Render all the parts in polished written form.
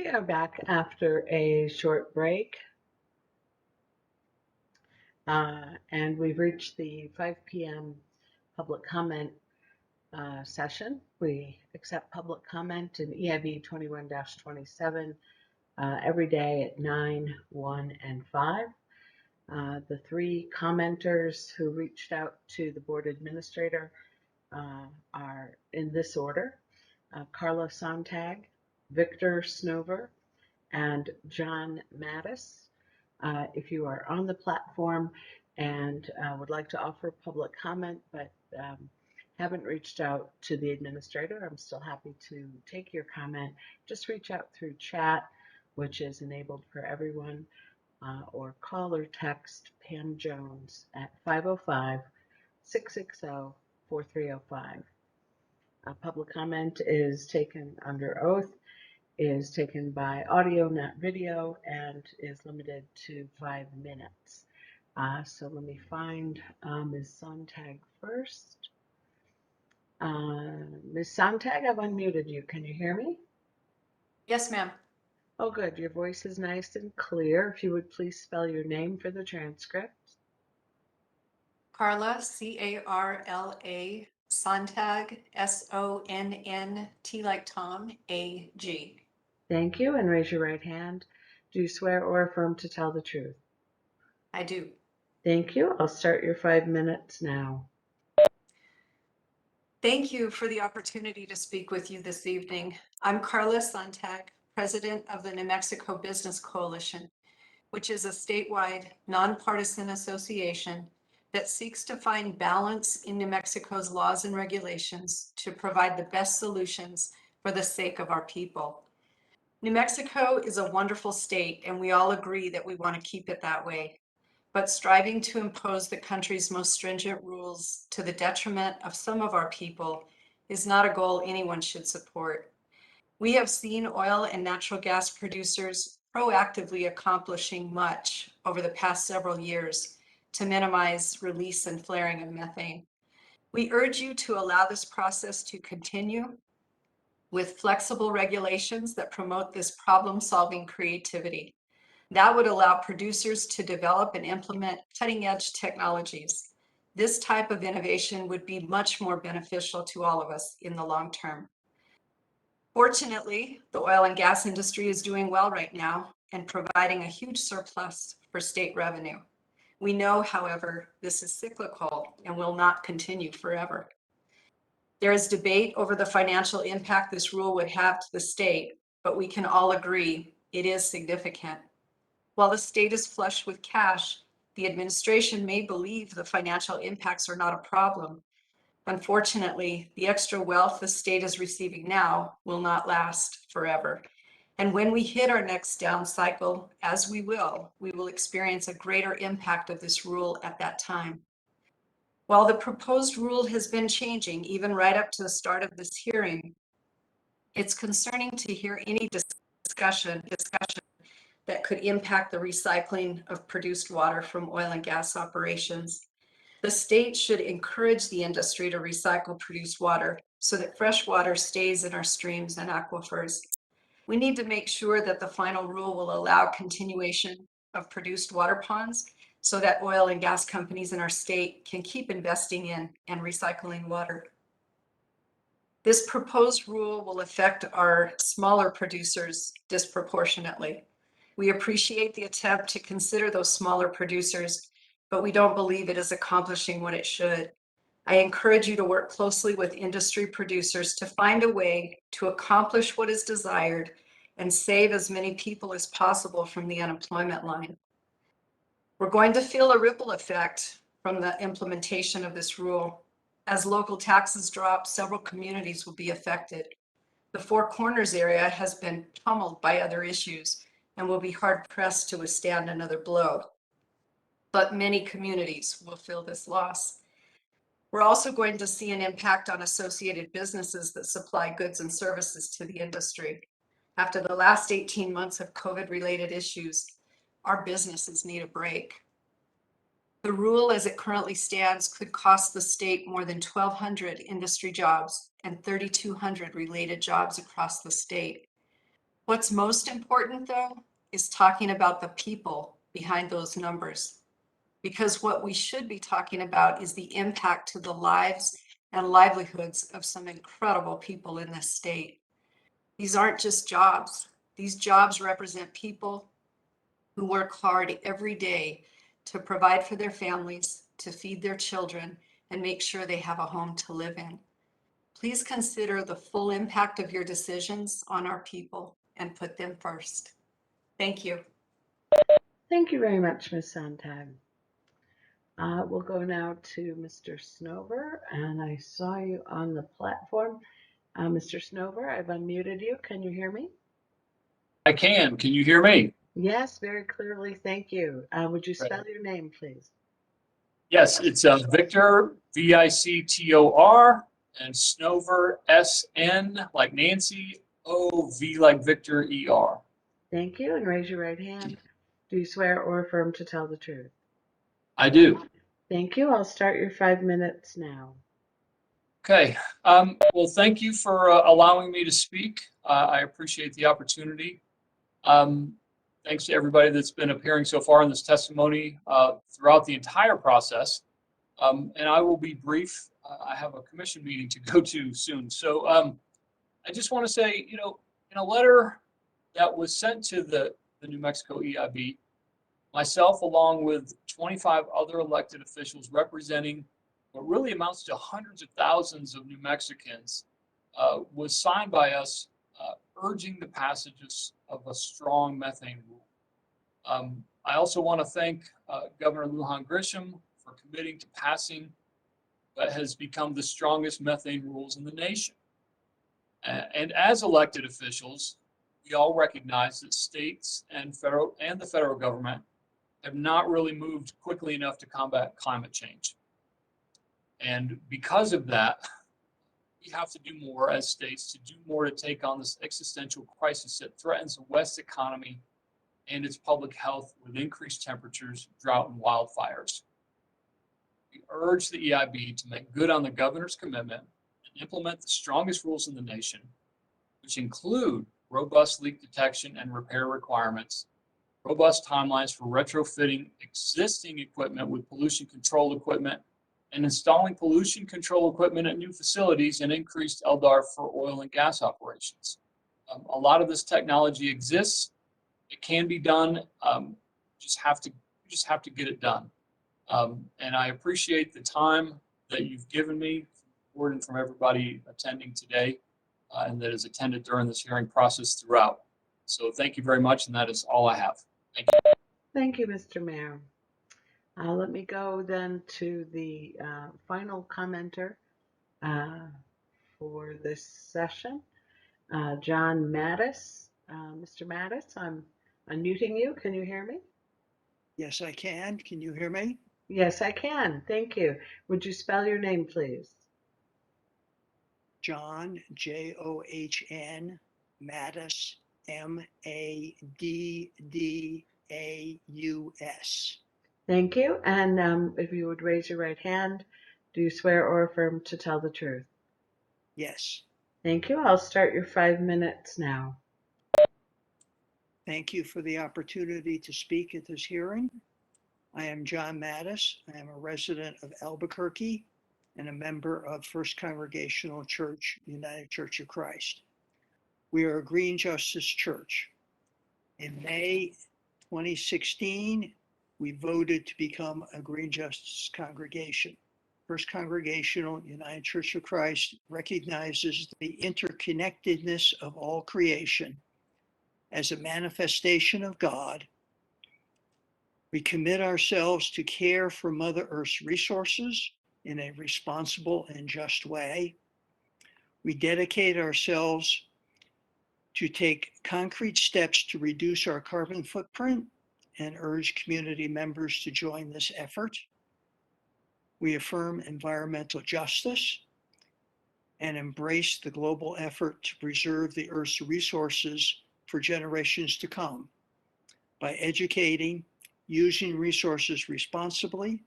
We are back after a short break, and we've reached the 5 p.m. public comment session. We accept public comment in EIB 21-27 every day at 9, 1, and 5. The three commenters who reached out to the board administrator are in this order: Carla Sontag, Victor Snover, and John Mattis. If you are on the platform and would like to offer public comment but haven't reached out to the administrator, I'm still happy to take your comment. Just reach out through chat, which is enabled for everyone, or call or text Pam Jones at 505-660-4305. Public comment is taken under oath, is taken by audio, not video, and is limited to 5 minutes. So let me find Ms. Sontag first. Ms. Sontag, I've unmuted you. Can you hear me? Yes, ma'am. Oh, good. Your voice is nice and clear. If you would please spell your name for the transcript. Carla, C-A-R-L-A, Sontag, S-O-N-N-T like Tom, A-G. Thank you, and raise your right hand. Do you swear or affirm to tell the truth? I do. Thank you. I'll start your 5 minutes now. Thank you for the opportunity to speak with you this evening. I'm Carla Sontag, president of the New Mexico Business Coalition, which is a statewide nonpartisan association that seeks to find balance in New Mexico's laws and regulations to provide the best solutions for the sake of our people. New Mexico is a wonderful state, and we all agree that we want to keep it that way. But striving to impose the country's most stringent rules to the detriment of some of our people is not a goal anyone should support. We have seen oil and natural gas producers proactively accomplishing much over the past several years to minimize release and flaring of methane. We urge you to allow this process to continue with flexible regulations that promote this problem-solving creativity. That would allow producers to develop and implement cutting-edge technologies. This type of innovation would be much more beneficial to all of us in the long term. Fortunately, the oil and gas industry is doing well right now and providing a huge surplus for state revenue. We know, however, this is cyclical and will not continue forever. There is debate over the financial impact this rule would have to the state, but we can all agree it is significant. While the state is flush with cash, the administration may believe the financial impacts are not a problem. Unfortunately, the extra wealth the state is receiving now will not last forever. And when we hit our next down cycle, as we will experience a greater impact of this rule at that time. While the proposed rule has been changing, even right up to the start of this hearing, it's concerning to hear any discussion that could impact the recycling of produced water from oil and gas operations. The state should encourage the industry to recycle produced water so that fresh water stays in our streams and aquifers. We need to make sure that the final rule will allow continuation of produced water ponds so that oil and gas companies in our state can keep investing in and recycling water. This proposed rule will affect our smaller producers disproportionately. We appreciate the attempt to consider those smaller producers, but we don't believe it is accomplishing what it should. I encourage you to work closely with industry producers to find a way to accomplish what is desired and save as many people as possible from the unemployment line. We're going to feel a ripple effect from the implementation of this rule. As local taxes drop, several communities will be affected. The Four Corners area has been pummeled by other issues and will be hard-pressed to withstand another blow. But many communities will feel this loss. We're also going to see an impact on associated businesses that supply goods and services to the industry. After the last 18 months of COVID-related issues, our businesses need a break. The rule as it currently stands could cost the state more than 1,200 industry jobs and 3,200 related jobs across the state. What's most important, though, is talking about the people behind those numbers. Because what we should be talking about is the impact to the lives and livelihoods of some incredible people in this state. These aren't just jobs. These jobs represent people who work hard every day to provide for their families, to feed their children, and make sure they have a home to live in. Please consider the full impact of your decisions on our people and put them first. Thank you. Thank you very much, Ms. Sontag. We'll go now to Mr. Snover, and I saw you on the platform. Mr. Snover, I've unmuted you. Can you hear me? I can. Can you hear me? Yes, very clearly. Thank you. Would you spell your name, please? Yes, it's Victor, Victor, and Snover, SN like Nancy, OV like Victor, ER. Thank you, and raise your right hand. Do you swear or affirm to tell the truth? I do. Thank you. I'll start your 5 minutes now. Okay. Well, thank you for allowing me to speak. I appreciate the opportunity. Thanks to everybody that's been appearing so far in this testimony throughout the entire process. And I will be brief. I have a commission meeting to go to soon. So I just want to say, you know, in a letter that was sent to the New Mexico EIB, myself, along with 25 other elected officials representing what really amounts to hundreds of thousands of New Mexicans, was signed by us urging the passage of a strong methane rule. I also want to thank Governor Lujan Grisham for committing to passing what has become the strongest methane rules in the nation. And as elected officials, we all recognize that states and the federal government have not really moved quickly enough to combat climate change. And because of that, we have to do more as states to do more to take on this existential crisis that threatens the West economy and its public health with increased temperatures, drought, and wildfires. We urge the EIB to make good on the governor's commitment and implement the strongest rules in the nation, which include robust leak detection and repair requirements, robust timelines for retrofitting existing equipment with pollution control equipment, and installing pollution control equipment at new facilities, and increased LDAR for oil and gas operations. A lot of this technology exists. It can be done. Just have to get it done. And I appreciate the time that you've given me, and from everybody attending today, and that has attended during this hearing process throughout. So thank you very much, and that is all I have. Thank you. Thank you, Mr. Mayor. Let me go then to the final commenter for this session, John Mattis. Mr. Mattis, I'm unmuting you. Can you hear me? Yes, I can. Can you hear me? Yes, I can. Thank you. Would you spell your name, please? John, John, Mattis, Maddaus. Thank you. And if you would raise your right hand, do you swear or affirm to tell the truth? Yes. Thank you. I'll start your 5 minutes now. Thank you for the opportunity to speak at this hearing. I am John Mattis. I am a resident of Albuquerque and a member of First Congregational Church, United Church of Christ. We are a Green Justice Church. In May 2016, we voted to become a Green Justice congregation. First Congregational United Church of Christ recognizes the interconnectedness of all creation as a manifestation of God. We commit ourselves to care for Mother Earth's resources in a responsible and just way. We dedicate ourselves to take concrete steps to reduce our carbon footprint and urge community members to join this effort. We affirm environmental justice and embrace the global effort to preserve the Earth's resources for generations to come by educating, using resources responsibly,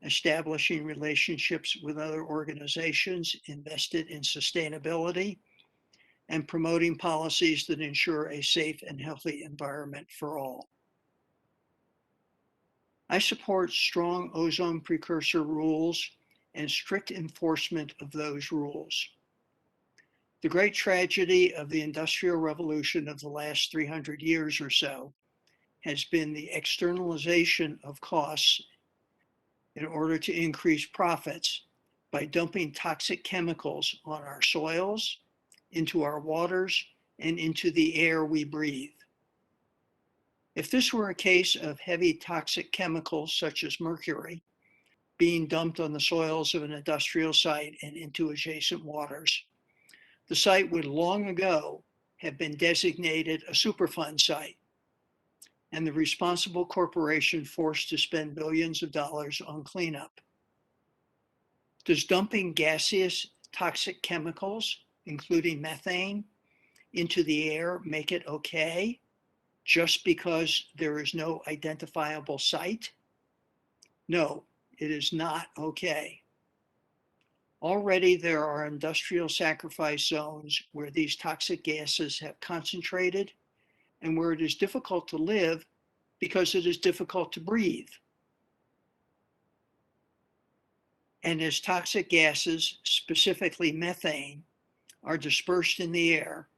establishing relationships with other organizations invested in sustainability, and promoting policies that ensure a safe and healthy environment for all. I support strong ozone precursor rules and strict enforcement of those rules. The great tragedy of the Industrial Revolution of the last 300 years or so has been the externalization of costs in order to increase profits by dumping toxic chemicals on our soils, into our waters, and into the air we breathe. If this were a case of heavy toxic chemicals such as mercury being dumped on the soils of an industrial site and into adjacent waters, the site would long ago have been designated a Superfund site and the responsible corporation forced to spend billions of dollars on cleanup. Does dumping gaseous toxic chemicals, including methane, into the air make it okay just because there is no identifiable site? No, it is not okay. Already there are industrial sacrifice zones where these toxic gases have concentrated and where it is difficult to live because it is difficult to breathe. And as toxic gases, specifically methane, are dispersed in the air,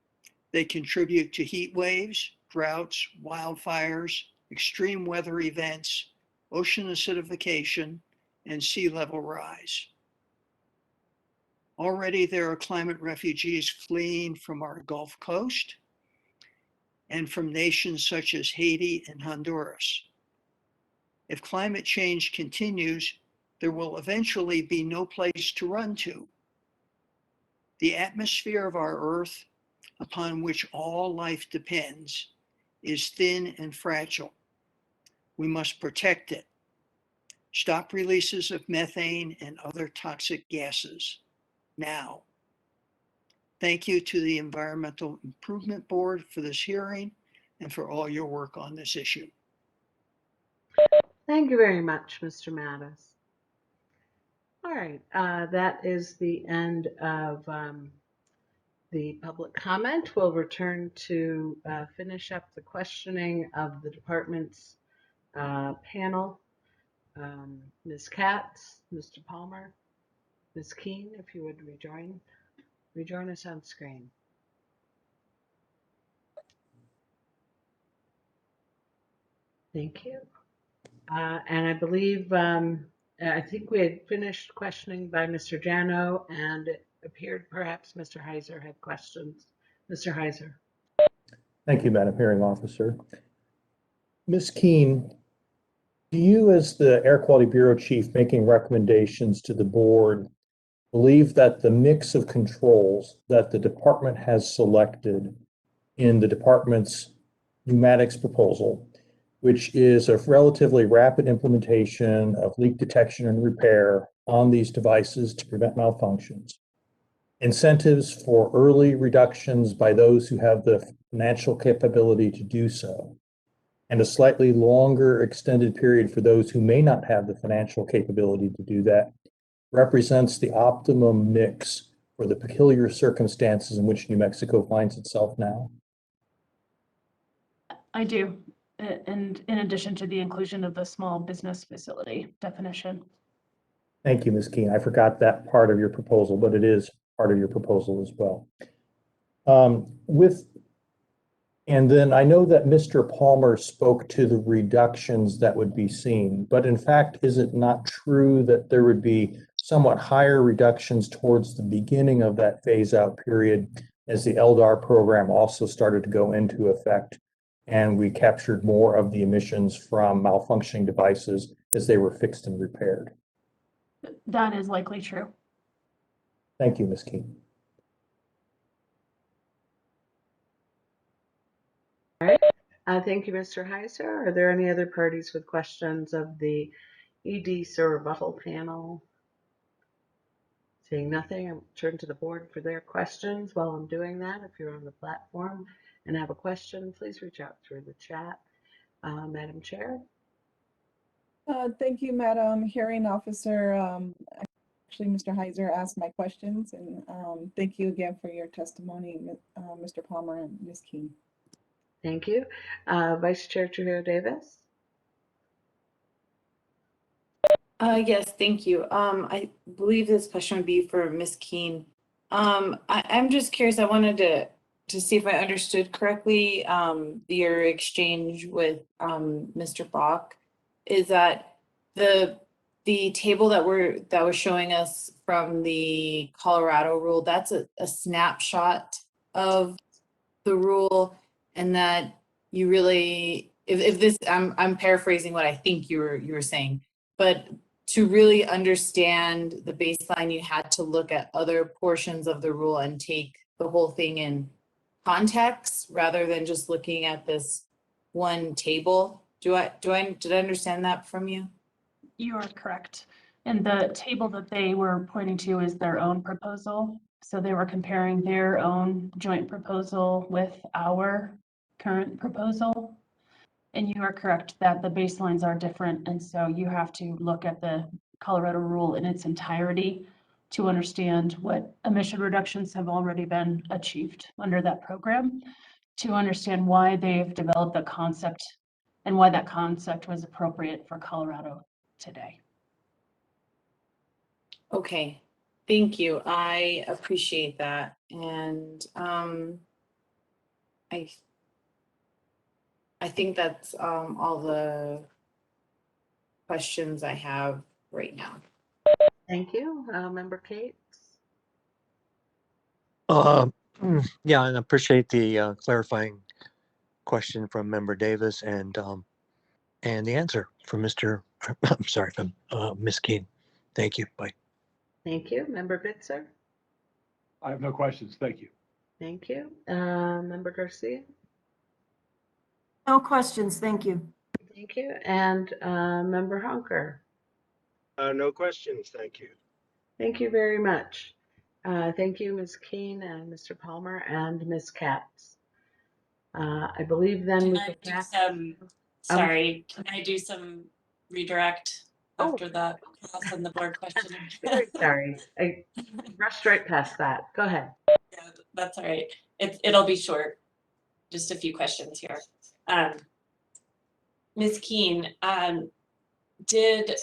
they contribute to heat waves, droughts, wildfires, extreme weather events, ocean acidification, and sea level rise. Already there are climate refugees fleeing from our Gulf Coast and from nations such as Haiti and Honduras. If climate change continues, there will eventually be no place to run to. The atmosphere of our Earth, upon which all life depends, is thin and fragile. We must protect it. Stop releases of methane and other toxic gases now. Thank you to the Environmental Improvement Board for this hearing and for all your work on this issue. Thank you very much, Mr. Mattis. All right, that is the end of the public comment. We'll return to finish up the questioning of the department's panel. Ms. Katz, Mr. Palmer, Ms. Keene, if you would rejoin us on screen. Thank you. And I believe, I think we had finished questioning by Mr. Jano, and it appeared perhaps Mr. Heiser had questions. Mr. Heiser. Thank you, Madam Hearing Officer. Ms. Keene, do you, as the Air Quality Bureau Chief making recommendations to the board, believe that the mix of controls that the department has selected in the department's pneumatics proposal, which is a relatively rapid implementation of leak detection and repair on these devices to prevent malfunctions, incentives for early reductions by those who have the financial capability to do so, and a slightly longer extended period for those who may not have the financial capability to do that, represents the optimum mix for the peculiar circumstances in which New Mexico finds itself now? I do, and in addition to the inclusion of the small business facility definition. Thank you, Ms. Keene. I forgot that part of your proposal, but it is part of your proposal as well. And then I know that Mr. Palmer spoke to the reductions that would be seen, but in fact, is it not true that there would be somewhat higher reductions towards the beginning of that phase out period as the LDAR program also started to go into effect and we captured more of the emissions from malfunctioning devices as they were fixed and repaired? That is likely true. Thank you, Ms. Keene. Thank you, Mr. Heiser. Are there any other parties with questions of the EDs or rebuttal panel? Seeing nothing, I'll turn to the board for their questions. While I'm doing that, if you're on the platform and have a question, please reach out through the chat. Madam Chair. Thank you, Madam Hearing Officer. actually, Mr. Heiser asked my questions, and thank you again for your testimony, Mr. Palmer and Ms. Keene. Thank you. Vice Chair Trujillo Davis? Yes, thank you. I believe this question would be for Ms. Keene. I'm just curious, I wanted to see if I understood correctly, your exchange with, Mr. Bach. Is that the table that was showing us from the Colorado rule, that's a snapshot of the rule, and that you really, if this, I'm paraphrasing what I think you were saying, but to really understand the baseline, you had to look at other portions of the rule and take the whole thing in context rather than just looking at this one table. Did I understand that from you? You are correct. And the table that they were pointing to is their own proposal. So they were comparing their own joint proposal with our current proposal. And you are correct that the baselines are different. And so you have to look at the Colorado rule in its entirety to understand what emission reductions have already been achieved under that program, to understand why they've developed the concept and why that concept was appropriate for Colorado today. Okay, thank you. I appreciate that. And I think that's all the questions I have right now. Thank you. Member Kate? Yeah, and I appreciate the clarifying question from Member Davis and the answer from Mr. I'm sorry, from Ms. Keene. Thank you. Bye. Thank you. Member Bitzer? I have no questions. Thank you. Thank you. Member Garcia? No questions, thank you. Thank you. And Member Honker? No questions, thank you. Thank you very much. Thank you, Ms. Keene and Mr. Palmer and Ms. Katz. I believe then we could pass. Sorry, can I do some redirect Oh. after that cross on the board question? Very sorry. I rushed right past that. Go ahead. Yeah, that's all right. It'll be short. Just a few questions here. Ms. Keene, did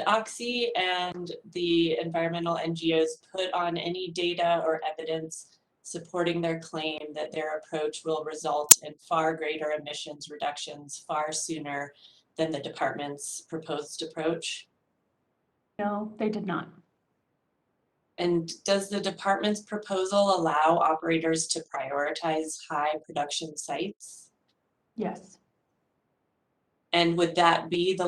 Oxy and the environmental NGOs put on any data or evidence supporting their claim that their approach will result in far greater emissions reductions far sooner than the department's proposed approach? No, they did not. And does the department's proposal allow operators to prioritize high production sites? Yes. And would that be the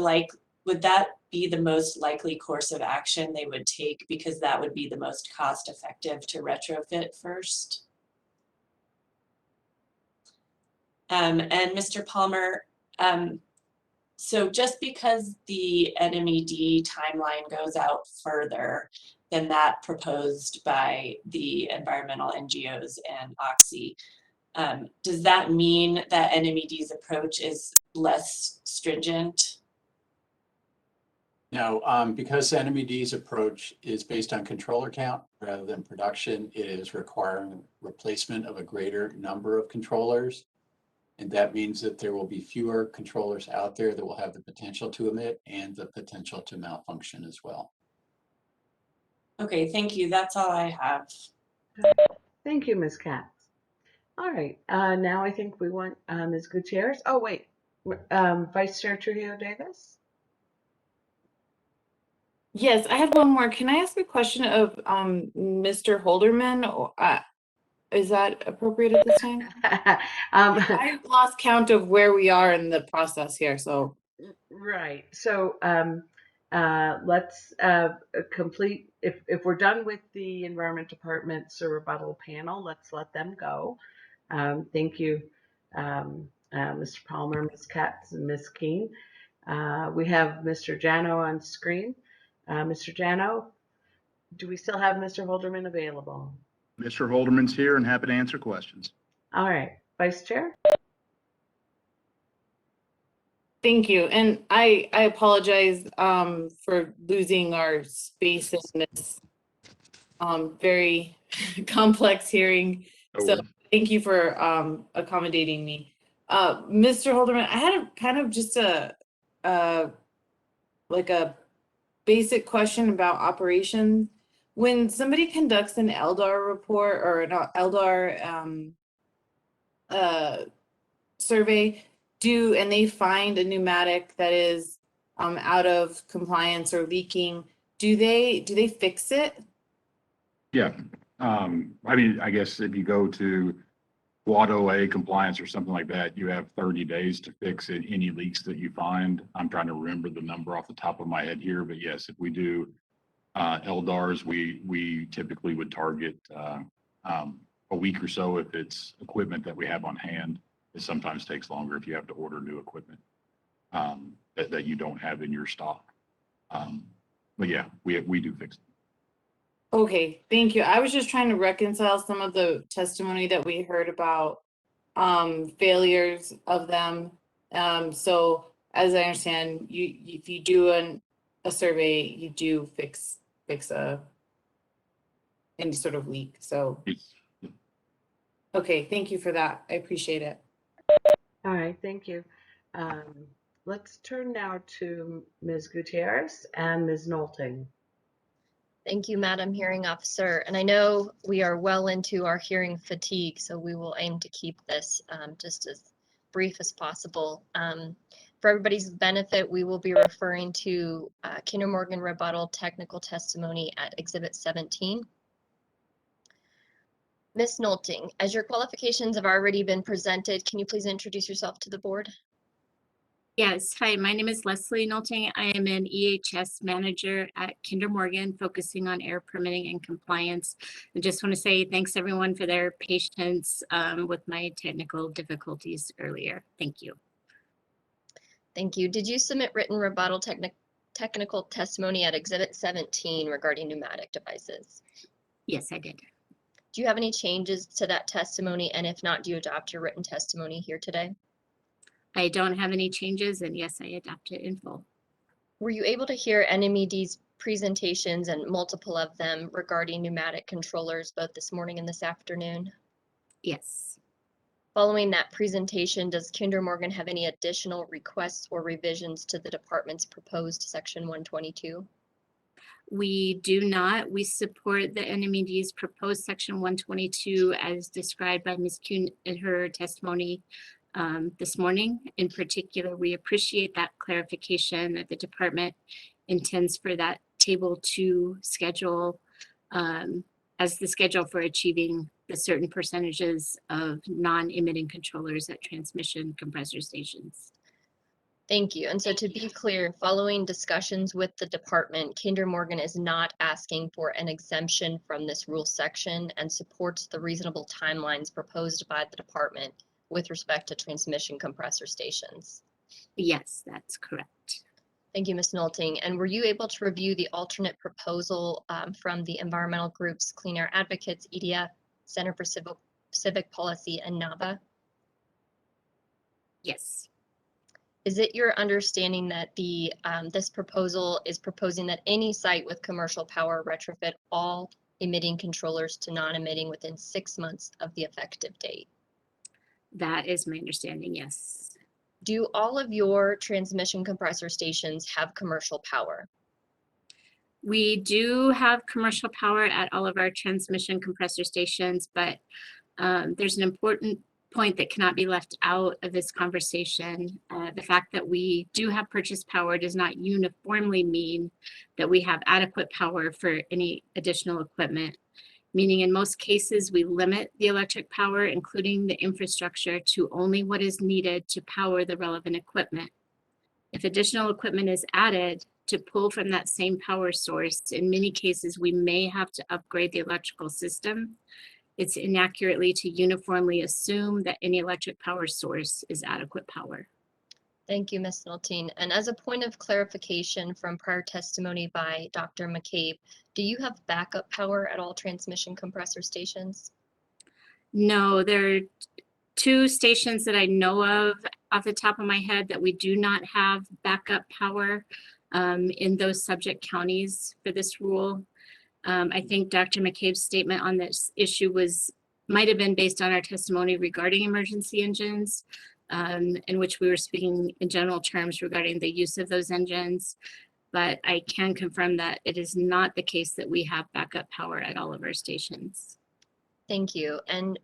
most likely course of action they would take, because that would be the most cost effective to retrofit first? And Mr. Palmer, so just because the NMED timeline goes out further than that proposed by the environmental NGOs and Oxy, does that mean that NMED's approach is less stringent? No, because NMED's approach is based on controller count rather than production, it is requiring replacement of a greater number of controllers. And that means that there will be fewer controllers out there that will have the potential to emit and the potential to malfunction as well. Okay, thank you. That's all I have. Thank you, Ms. Katz. All right, now I think we want Ms. Gutierrez. Oh, wait, Vice Chair Trujillo Davis? Yes, I had one more. Can I ask a question of Mr. Holderman? Is that appropriate at this time? I lost count of where we are in the process here, so. Right. So let's complete, if we're done with the Environment Department's rebuttal panel, let's let them go. Thank you, Mr. Palmer, Ms. Katz, and Ms. Keene. We have Mr. Jano on screen. Mr. Jano, do we still have Mr. Holderman available? Mr. Holderman's here and happy to answer questions. All right, Vice Chair? Thank you. And I apologize for losing our space in this very complex hearing. No So worries. thank you for accommodating me. Mr. Holderman, I had a kind of just a like a basic question about operations. When somebody conducts an LDAR report or an LDAR survey, and they find a pneumatic that is out of compliance or leaking, do they fix it? Yeah. I mean, I guess if you go to Quad OA compliance or something like that, you have 30 days to fix any leaks that you find. I'm trying to remember the number off the top of my head here, but yes, if we do LDARs, we typically would target a week or so if it's equipment that we have on hand. It sometimes takes longer if you have to order new equipment that you don't have in your stock. But yeah, we do fix it. Okay, thank you. I was just trying to reconcile some of the testimony that we heard about failures of them. So as I understand, if you do a survey, you do fix any sort of leak. So okay, thank you for that. I appreciate it. All right, thank you. Let's turn now to Ms. Gutierrez and Ms. Nolting. Thank you, Madam Hearing Officer. And I know we are well into our hearing fatigue, so we will aim to keep this just as brief as possible. For everybody's benefit, we will be referring to Kinder Morgan rebuttal technical testimony at Exhibit 17. Ms. Nolting, as your qualifications have already been presented, can you please introduce yourself to the board? Yes, hi, my name is Leslie Nolting. I am an EHS manager at Kinder Morgan, focusing on air permitting and compliance. I just want to say thanks everyone for their patience with my technical difficulties earlier. Thank you. Thank you. Did you submit written rebuttal technical testimony at Exhibit 17 regarding pneumatic devices? Yes, I did. Do you have any changes to that testimony? And if not, do you adopt your written testimony here today? I don't have any changes, and yes, I adopt it in full. Were you able to hear NMED's presentations and multiple of them regarding pneumatic controllers both this morning and this afternoon? Yes. Following that presentation, does Kinder Morgan have any additional requests or revisions to the department's proposed Section 122? We do not. We support the NMED's proposed Section 122 as described by Ms. Keene in her testimony this morning. In particular, we appreciate that clarification that the department intends for that Table 2 schedule as the schedule for achieving the certain percentages of non-emitting controllers at transmission compressor stations. Thank you. And so to be clear, following discussions with the department, Kinder Morgan is not asking for an exemption from this rule section and supports the reasonable timelines proposed by the department with respect to transmission compressor stations. Yes, that's correct. Thank you, Ms. Nolting. And were you able to review the alternate proposal from the environmental groups, Clean Air Advocates, EDF, Center for Civic Policy, and NAVA? Yes. Is it your understanding that this proposal is proposing that any site with commercial power retrofit all emitting controllers to non-emitting within 6 months of the effective date? That is my understanding, yes. Do all of your transmission compressor stations have commercial power? We do have commercial power at all of our transmission compressor stations, but there's an important point that cannot be left out of this conversation. The fact that we do have purchase power does not uniformly mean that we have adequate power for any additional equipment, meaning in most cases, we limit the electric power, including the infrastructure, to only what is needed to power the relevant equipment. If additional equipment is added to pull from that same power source, in many cases, we may have to upgrade the electrical system. It's inaccurately to uniformly assume that any electric power source is adequate power. Thank you, Ms. Nolting. And as a point of clarification from prior testimony by Dr. McCabe, do you have backup power at all transmission compressor stations? No, there are 2 stations that I know of off the top of my head that we do not have backup power in those subject counties for this rule. I think Dr. McCabe's statement on this issue might have been based on our testimony regarding emergency engines, in which we were speaking in general terms regarding the use of those engines. But I can confirm that it is not the case that we have backup power at all of our stations. Thank you. And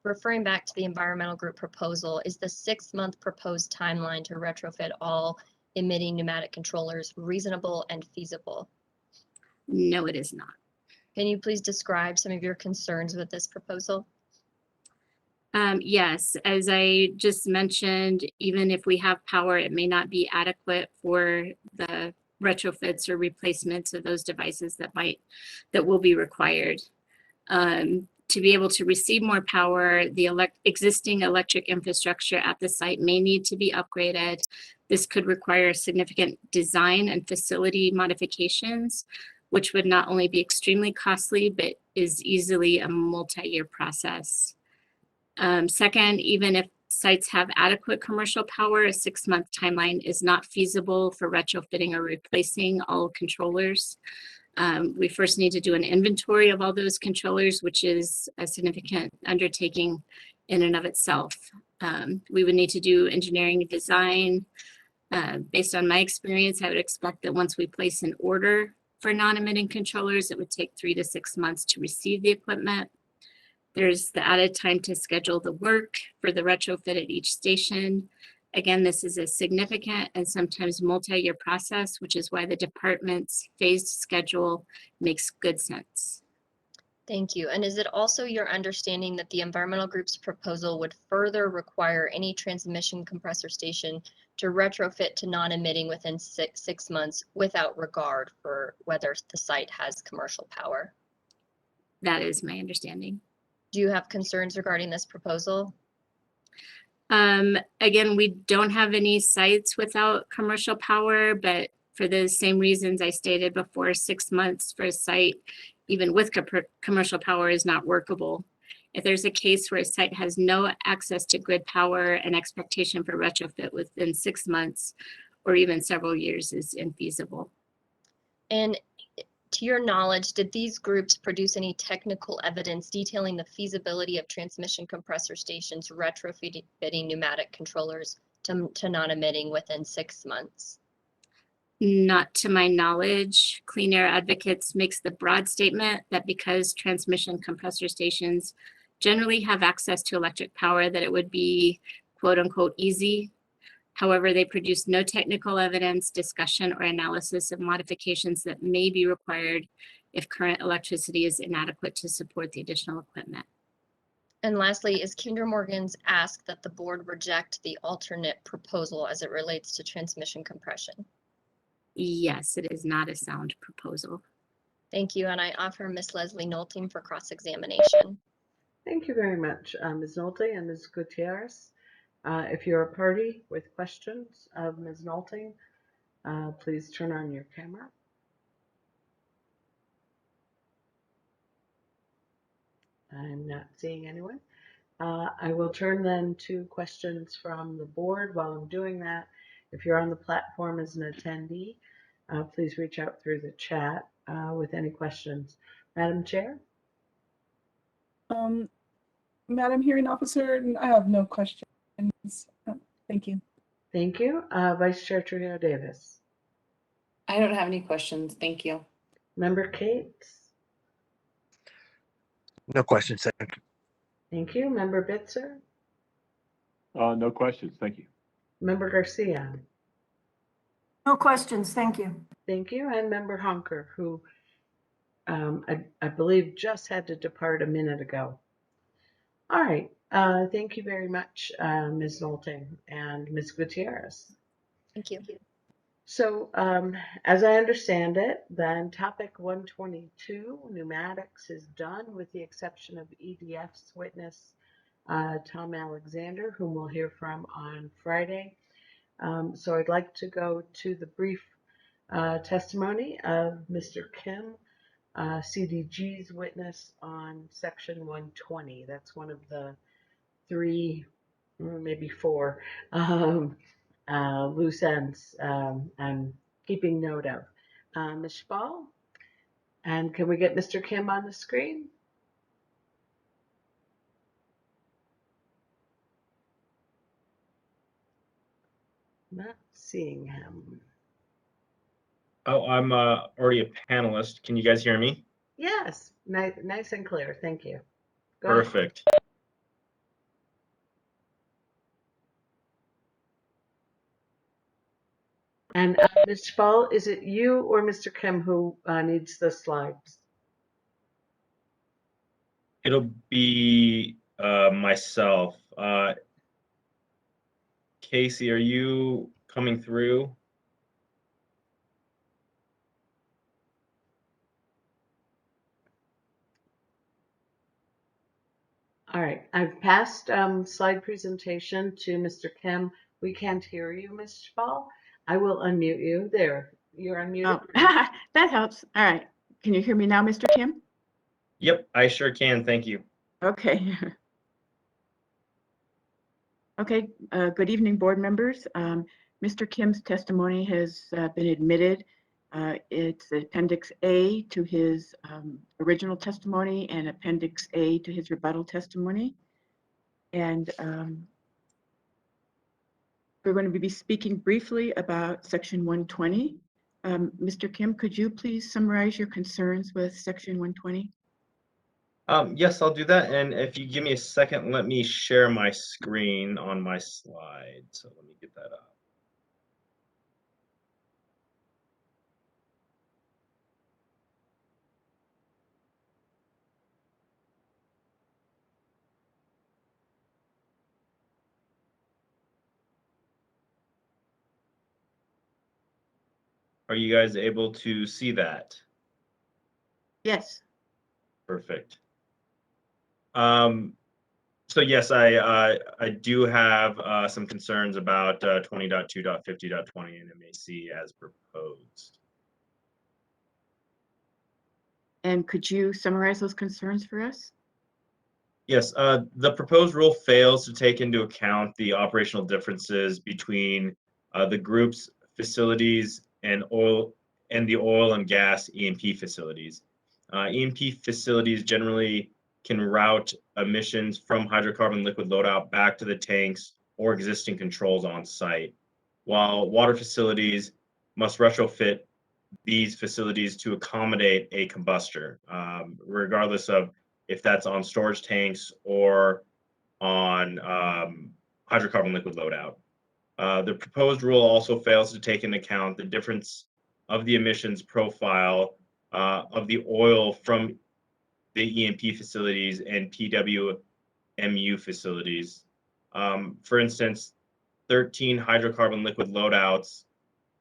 referring back to the environmental group proposal, is the 6-month proposed timeline to retrofit all emitting pneumatic controllers reasonable and feasible? No, it is not. Can you please describe some of your concerns with this proposal? Yes, as I just mentioned, even if we have power, it may not be adequate for the retrofits or replacements of those devices that will be required. To be able to receive more power, the existing electric infrastructure at the site may need to be upgraded. This could require significant design and facility modifications, which would not only be extremely costly, but is easily a multi-year process. Second, even if sites have adequate commercial power, a 6-month timeline is not feasible for retrofitting or replacing all controllers. We first need to do an inventory of all those controllers, which is a significant undertaking in and of itself. We would need to do engineering and design. Based on my experience, I would expect that once we place an order for non-emitting controllers, it would take 3 to 6 months to receive the equipment. There's the added time to schedule the work for the retrofit at each station. Again, this is a significant and sometimes multi-year process, which is why the department's phased schedule makes good sense. Thank you. And is it also your understanding that the environmental group's proposal would further require any transmission compressor station to retrofit to non-emitting within six months without regard for whether the site has commercial power? That is my understanding. Do you have concerns regarding this proposal? Again, we don't have any sites without commercial power, but for the same reasons I stated before, 6 months for a site, even with commercial power, is not workable. If there's a case where a site has no access to grid power, an expectation for retrofit within 6 months or even several years is infeasible. And to your knowledge, did these groups produce any technical evidence detailing the feasibility of transmission compressor stations retrofitting pneumatic controllers to non-emitting within 6 months? Not to my knowledge. Clean Air Advocates makes the broad statement that because transmission compressor stations generally have access to electric power, that it would be quote unquote easy. However, they produce no technical evidence, discussion, or analysis of modifications that may be required if current electricity is inadequate to support the additional equipment. And lastly, is Kinder Morgan's ask that the board reject the alternate proposal as it relates to transmission compression? Yes, it is not a sound proposal. Thank you, and I offer Ms. Leslie Nolting for cross-examination. Thank you very much, Ms. Nolting and Ms. Gutierrez. If you're a party with questions of Ms. Nolting, please turn on your camera. I'm not seeing anyone. I will turn then to questions from the board. While I'm doing that, if you're on the platform as an attendee, please reach out through the chat with any questions. Madam Chair? Madam Hearing Officer, I have no questions. Thank you. Thank you. Vice Chair Trujillo Davis. I don't have any questions. Thank you. Member Cates? No questions. Thank you. Thank you. Member Bitzer? No questions. Thank you. Member Garcia? No questions, thank you. Thank you. And Member Honker, who I believe just had to depart a minute ago. All right. Thank you very much, Ms. Nolting and Ms. Gutierrez. Thank you. So as I understand it, then topic 122, pneumatics, is done with the exception of EDF's witness, Tom Alexander, whom we'll hear from on Friday. So I'd like to go to the brief testimony of Mr. Kim, CDG's witness on section 120. That's one of the 3 maybe 4 loose ends I'm keeping note of. Ms. Spall, and can we get Mr. Kim on the screen? Not seeing him. Oh, I'm already a panelist. Can you guys hear me? Yes, nice and clear. Thank you. Go ahead. Perfect. And Ms. Spall, is it you or Mr. Kim who needs the slides? It'll be myself. Casey, are you coming through? All right, I've passed slide presentation to Mr. Kim. We can't hear you, Ms. Spall. I will unmute you. There, you're unmuted. Oh, that helps. All right. Can you hear me now, Mr. Kim? Yep, I sure can. Thank you. Okay. Okay, good evening, board members. Mr. Kim's testimony has been admitted. It's Appendix A to his original testimony and Appendix A to his rebuttal testimony. And we're going to be speaking briefly about Section 120. Mr. Kim, could you please summarize your concerns with Section 120? Yes, I'll do that. And if you give me a second, let me share my screen on my slide. So let me get that up. Are you guys able to see that? Yes. Perfect. So yes, I do have some concerns about 20.2.50.20 and MAC as proposed. And could you summarize those concerns for us? Yes, the proposed rule fails to take into account the operational differences between the group's facilities and the oil and gas E&P facilities. E&P facilities generally can route emissions from hydrocarbon liquid loadout back to the tanks or existing controls on site, while water facilities must retrofit these facilities to accommodate a combustor, regardless of if that's on storage tanks or on hydrocarbon liquid loadout. The proposed rule also fails to take into account the difference of the emissions profile of the oil from the E&P facilities and PWMU facilities. For instance, 13 hydrocarbon liquid loadouts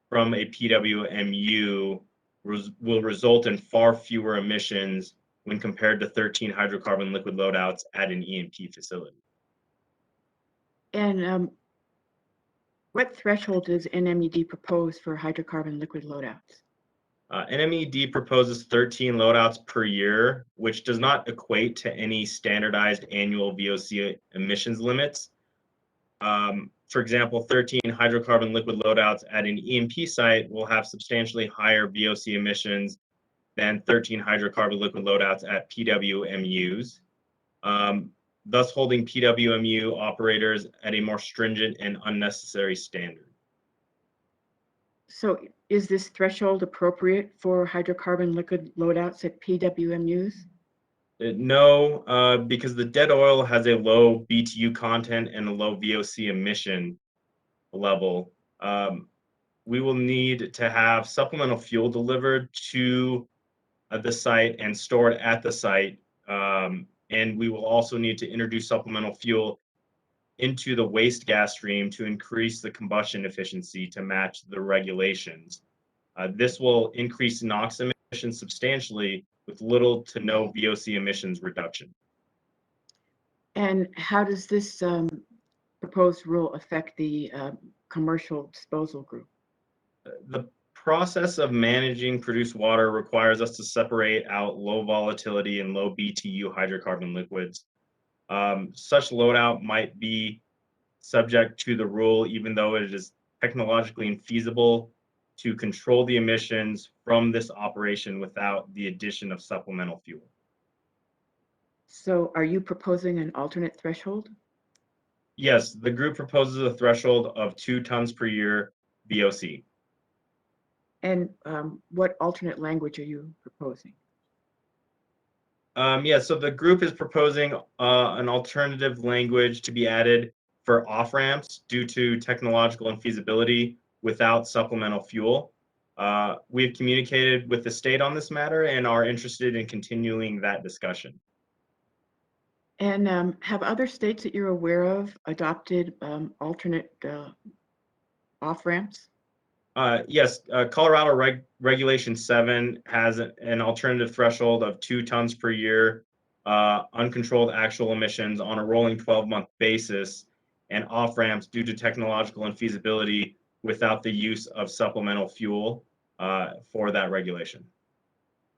from a PWMU will result in far fewer emissions when compared to 13 hydrocarbon liquid loadouts at an E&P facility. And what threshold does NMED propose for hydrocarbon liquid loadouts? NMED proposes 13 loadouts per year, which does not equate to any standardized annual VOC emissions limits. For example, 13 hydrocarbon liquid loadouts at an E&P site will have substantially higher VOC emissions than 13 hydrocarbon liquid loadouts at PWMUs, thus holding PWMU operators at a more stringent and unnecessary standard. So is this threshold appropriate for hydrocarbon liquid loadouts at PWMUs? No, because the dead oil has a low BTU content and a low VOC emission level. We will need to have supplemental fuel delivered to the site and stored at the site. And we will also need to introduce supplemental fuel into the waste gas stream to increase the combustion efficiency to match the regulations. This will increase NOx emissions substantially with little to no VOC emissions reduction. And how does this proposed rule affect the commercial disposal group? The process of managing produced water requires us to separate out low volatility and low BTU hydrocarbon liquids. Such loadout might be subject to the rule, even though it is technologically infeasible to control the emissions from this operation without the addition of supplemental fuel. So are you proposing an alternate threshold? Yes, the group proposes a threshold of 2 tons per year VOC. And what alternate language are you proposing? Yeah, so the group is proposing an alternative language to be added for off-ramps due to technological infeasibility without supplemental fuel. We've communicated with the state on this matter and are interested in continuing that discussion. And have other states that you're aware of adopted alternate off-ramps? Yes, Colorado Regulation 7 has an alternative threshold of 2 tons per year, uncontrolled actual emissions on a rolling 12-month basis, and off-ramps due to technological infeasibility without the use of supplemental fuel for that regulation.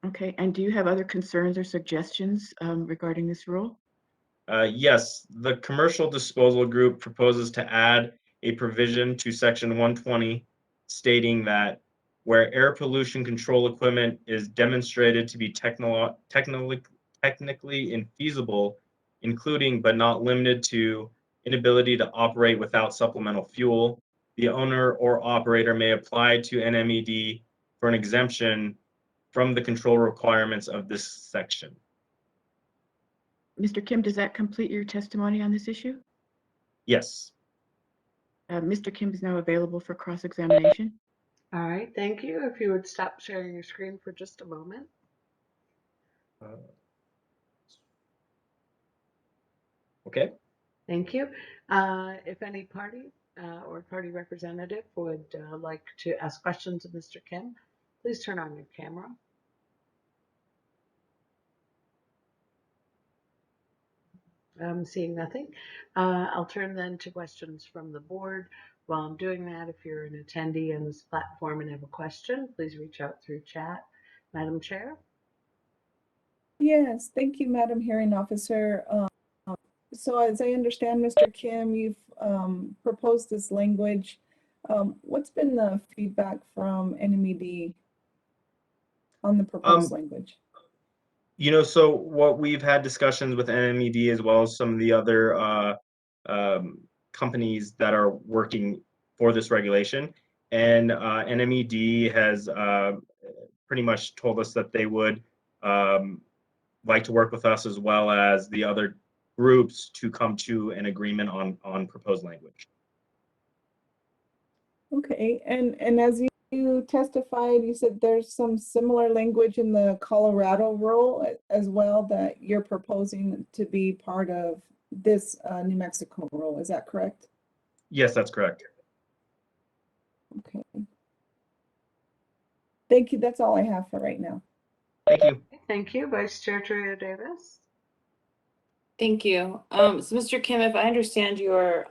Okay, and do you have other concerns or suggestions regarding this rule? Yes, the commercial disposal group proposes to add a provision to section 120 stating that where air pollution control equipment is demonstrated to be technically infeasible, including but not limited to inability to operate without supplemental fuel, the owner or operator may apply to NMED for an exemption from the control requirements of this section. Mr. Kim, does that complete your testimony on this issue? Yes. Mr. Kim is now available for cross-examination. All right, thank you. If you would stop sharing your screen for just a moment. Okay. Thank you. If any party or party representative would like to ask questions of Mr. Kim, please turn on your camera. I'm seeing nothing. I'll turn then to questions from the board. While I'm doing that, if you're an attendee on this platform and have a question, please reach out through chat. Madam Chair? Yes, thank you, Madam Hearing Officer. So as I understand, Mr. Kim, you've proposed this language. What's been the feedback from NMED on the proposed language? You know, so what we've had discussions with NMED as well as some of the other companies that are working for this regulation, and NMED has pretty much told us that they would like to work with us as well as the other groups to come to an agreement on proposed language. Okay, and as you testified, you said there's some similar language in the Colorado rule as well that you're proposing to be part of this New Mexico rule. Is that correct? Yes, that's correct. Okay. Thank you. That's all I have for right now. Thank you. Thank you. Vice Chair Trio-Davis? Thank you. So Mr. Kim, if I understand your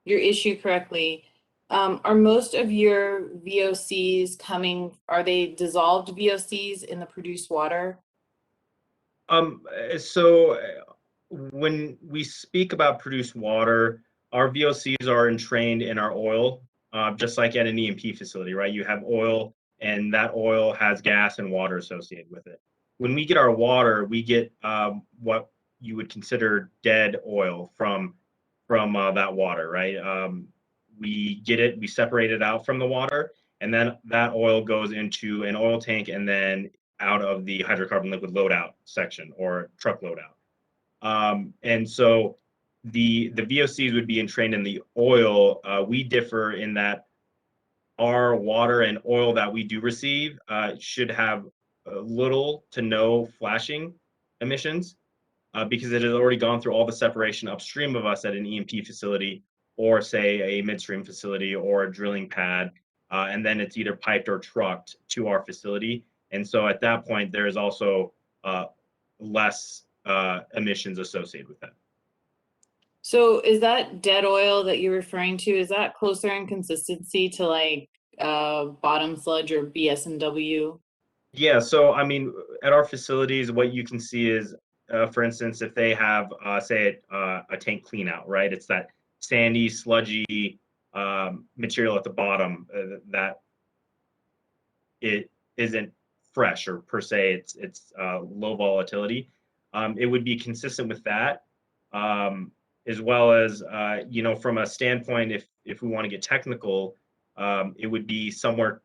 issue correctly, are most of your VOCs coming, are they dissolved VOCs in the produced water? So when we speak about produced water, our VOCs are entrained in our oil, just like at an E&P facility, right? You have oil, and that oil has gas and water associated with it. When we get our water, we get what you would consider dead oil from that water, right? We get it, we separate it out from the water, and then that oil goes into an oil tank and then out of the hydrocarbon liquid loadout section or truck loadout. And so the VOCs would be entrained in the oil. We differ in that our water and oil that we do receive should have little to no flashing emissions because it has already gone through all the separation upstream of us at an E&P facility or say a midstream facility or a drilling pad. And then it's either piped or trucked to our facility. And so at that point, there is also less emissions associated with that. So is that dead oil that you're referring to, is that closer in consistency to like bottom sludge or BS&W? Yeah, so I mean, at our facilities, what you can see is, for instance, if they have, say, a tank clean out, right? It's that sandy, sludgy material at the bottom that it isn't fresh or per se it's low volatility. It would be consistent with that, as well as from a standpoint, if we want to get technical, it would be somewhere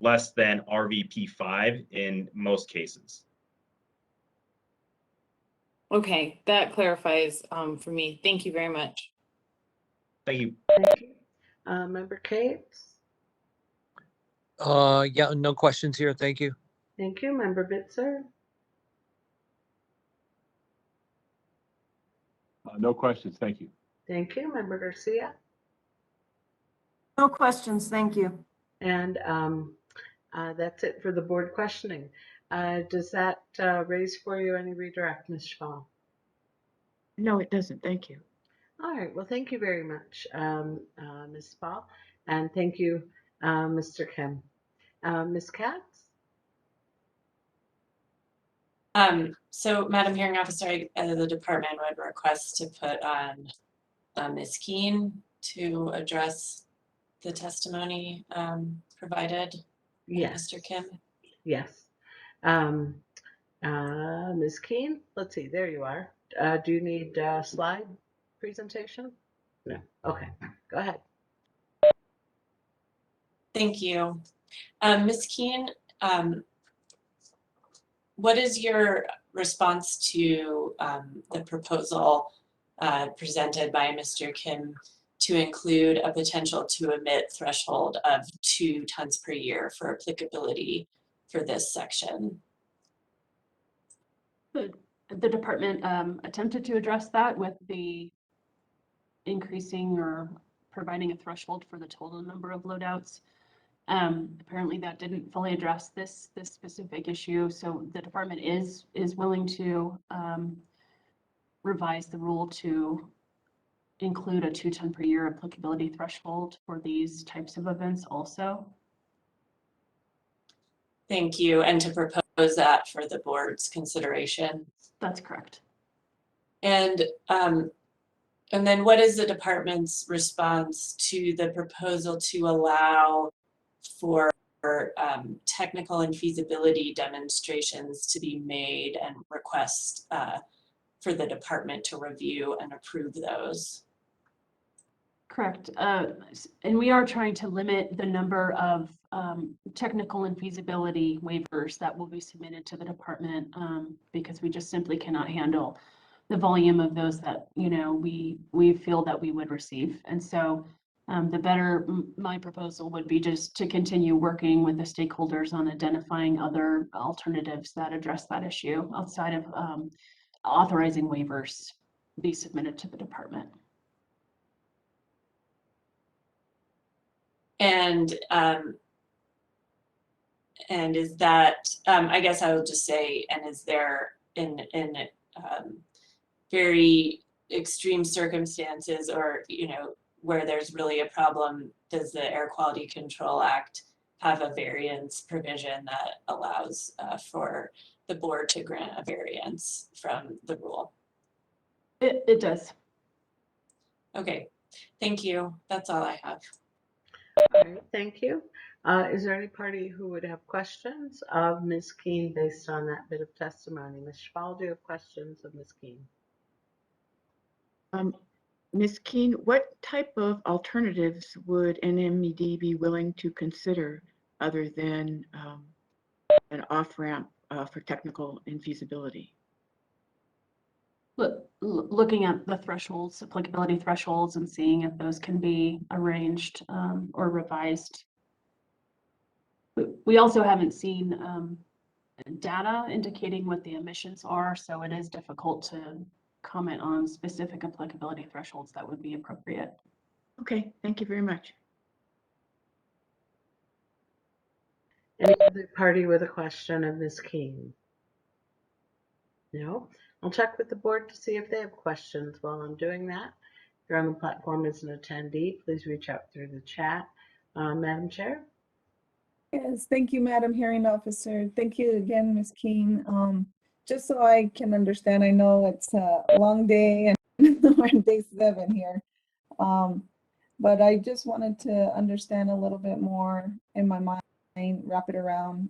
less than RVP5 in most cases. Okay, that clarifies for me. Thank you very much. Thank you. Thank you. Member Cates? Yeah, no questions here. Thank you. Thank you. Member Bitzer? No questions, thank you. Thank you. Member Garcia? No questions, thank you. And that's it for the board questioning. Does that raise for you any redirect, Ms. Schwal? No, it doesn't. Thank you. All right. Well, thank you very much, Ms. Spall, and thank you, Mr. Kim. Ms. Katz? So, Madam Hearing Officer, the department would request to put on Ms. Keene to address the testimony provided by Yes. Mr. Kim. Yes. Ms. Keene, let's see, there you are. Do you need a slide presentation? No. Okay, go ahead. Thank you. Ms. Keene, what is your response to the proposal presented by Mr. Kim to include a potential to emit threshold of 2 tons per year for applicability for this section? The department attempted to address that with the increasing or providing a threshold for the total number of loadouts. Apparently that didn't fully address this specific issue, so the department is willing to revise the rule to include a 2 ton per year applicability threshold for these types of events also. Thank you, and to propose that for the board's consideration. That's correct. And then what is the department's response to the proposal to allow for technical and feasibility demonstrations to be made and request for the department to review and approve those? Correct. And we are trying to limit the number of technical and feasibility waivers that will be submitted to the department because we just simply cannot handle the volume of those that, we feel that we would receive. And so my proposal would be just to continue working with the stakeholders on identifying other alternatives that address that issue outside of authorizing waivers be submitted to the department. And is that, I guess I would just say, and is there in very extreme circumstances or, where there's really a problem, does the Air Quality Control Act have a variance provision that allows for the board to grant a variance from the rule? It does. Okay, thank you. That's all I have. All right, thank you. Is there any party who would have questions of Ms. Keene based on that bit of testimony? Ms. Schwal, do you have questions of Ms. Keene? Ms. Keene, what type of alternatives would NMED be willing to consider other than an off-ramp for technical infeasibility? Looking at the thresholds, applicability thresholds, and seeing if those can be arranged or revised. We also haven't seen data indicating what the emissions are, so it is difficult to comment on specific applicability thresholds that would be appropriate. Okay, thank you very much. Any other party with a question of Ms. Keene? No? I'll check with the board to see if they have questions while I'm doing that. If you're on the platform as an attendee, please reach out through the chat. Madam Chair? Yes, thank you, Madam Hearing Officer. Thank you again, Ms. Keene. Just so I can understand, I know it's a long day and we're on day 7 here. But I just wanted to understand a little bit more in my mind, wrap it around.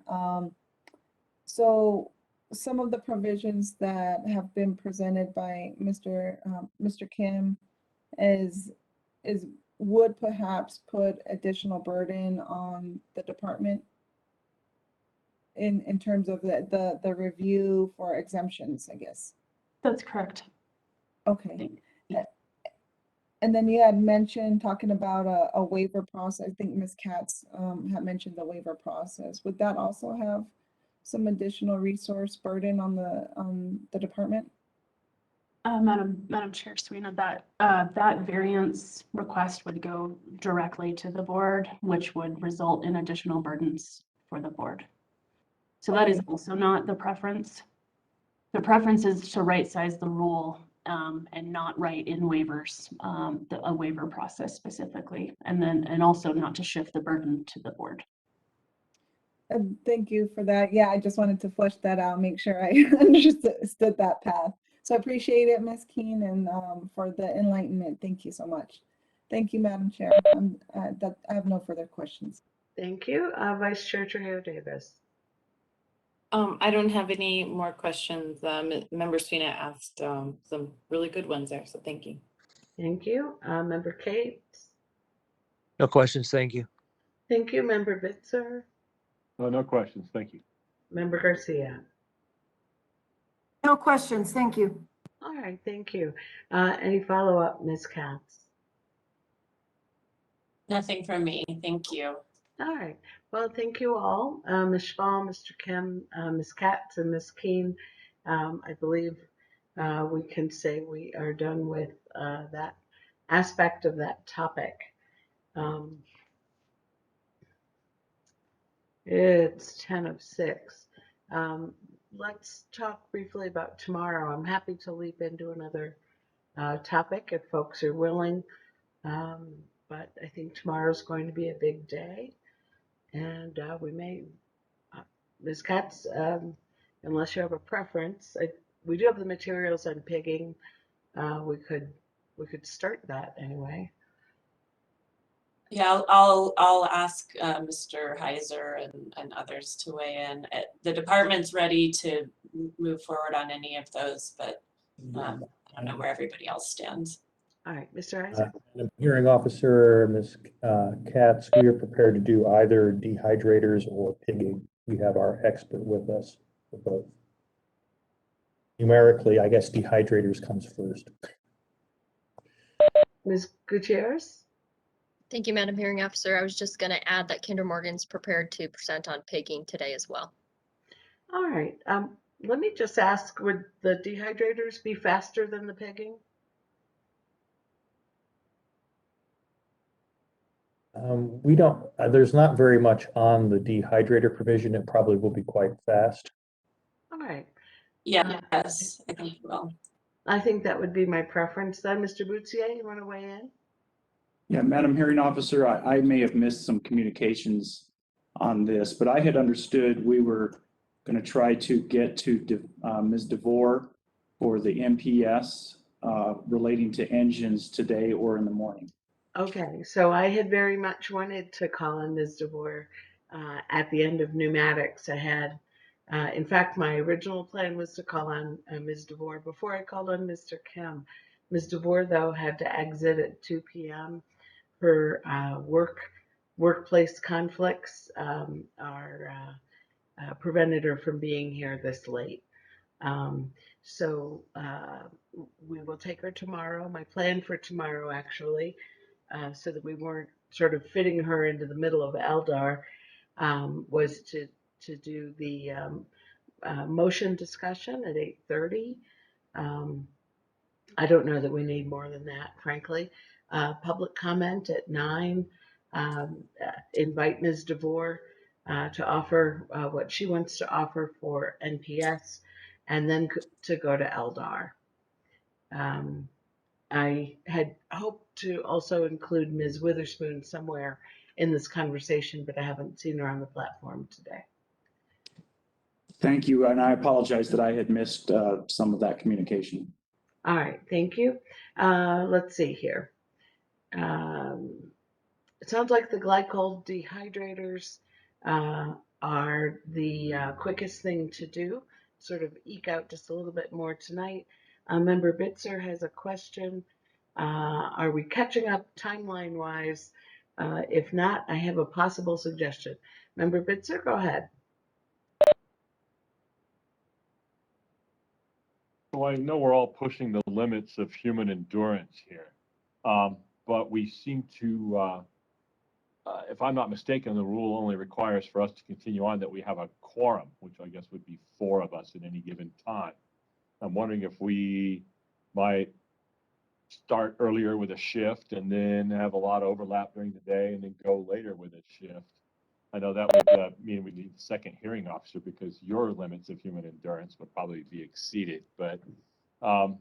So some of the provisions that have been presented by Mr. Kim is would perhaps put additional burden on the department in terms of the review for exemptions, I guess. That's correct. Okay. And then you had mentioned talking about a waiver process. I think Ms. Katz had mentioned the waiver process. Would that also have some additional resource burden on the department? Madam Chair Sweeney, that variance request would go directly to the board, which would result in additional burdens for the board. So that is also not the preference. The preference is to right size the rule and not write in waivers, a waiver process specifically, and also not to shift the burden to the board. Thank you for that. Yeah, I just wanted to flesh that out, make sure I understood that path. So I appreciate it, Ms. Keene, and for the enlightenment. Thank you so much. Thank you, Madam Chair. I have no further questions. Thank you. Vice Chair Trujillo Davis. I don't have any more questions. Member Sweeney asked some really good ones there, so thank you. Thank you. Member Kate. No questions, thank you. Thank you. Member Bitzer. No questions. Thank you. Member Garcia. No questions, thank you. All right, thank you. Any follow-up, Ms. Katz? Nothing from me. Thank you. All right. Well, thank you all. Ms. Schwal, Mr. Kim, Ms. Katz, and Ms. Keene. I believe we can say we are done with that aspect of that topic. It's 10 of 6. Let's talk briefly about tomorrow. I'm happy to leap into another topic if folks are willing. But I think tomorrow's going to be a big day. And we may, Ms. Katz, unless you have a preference, we do have the materials on pigging. We could start that anyway. Yeah, I'll ask Mr. Heiser and others to weigh in. The department's ready to move forward on any of those, but I don't know where everybody else stands. All right, Mr. Heiser. Hearing officer, Ms. Katz, we are prepared to do either dehydrators or pigging. We have our expert with us for both. Numerically, I guess dehydrators comes first. Ms. Gutierrez? Thank you, Madam Hearing Officer. I was just going to add that Kinder Morgan's prepared to present on pigging today as well. All right. Let me just ask, would the dehydrators be faster than the pigging? We don't, there's not very much on the dehydrator provision. It probably will be quite fast. All right. Yes, I think you will. I think that would be my preference then. Mr. Boutier, you want to weigh in? Yeah, Madam Hearing Officer, I may have missed some communications on this, but I had understood we were going to try to get to Ms. DeVore for the MPS relating to engines today or in the morning. Okay, so I had very much wanted to call on Ms. DeVore at the end of pneumatics. I had, in fact, my original plan was to call on Ms. DeVore before I called on Mr. Kim. Ms. DeVore, though, had to exit at 2 p.m. Her workplace conflicts prevented her from being here this late. So we will take her tomorrow. My plan for tomorrow, actually, so that we weren't sort of fitting her into the middle of Eldar, was to do the motion discussion at 8:30. I don't know that we need more than that, frankly. Public comment at 9. Invite Ms. DeVore to offer what she wants to offer for NPS, and then to go to Eldar. I had hoped to also include Ms. Witherspoon somewhere in this conversation, but I haven't seen her on the platform today. Thank you, and I apologize that I had missed some of that communication. All right, thank you. Let's see here. It sounds like the glycol dehydrators are the quickest thing to do, sort of eke out just a little bit more tonight. Member Bitzer has a question. Are we catching up timeline-wise? If not, I have a possible suggestion. Member Bitzer, go ahead. So I know we're all pushing the limits of human endurance here, but we seem to, if I'm not mistaken, the rule only requires for us to continue on that we have a quorum, which I guess would be 4 of us at any given time. I'm wondering if we might start earlier with a shift and then have a lot of overlap during the day and then go later with a shift. I know that would mean we need a second hearing officer because your limits of human endurance would probably be exceeded. But I'm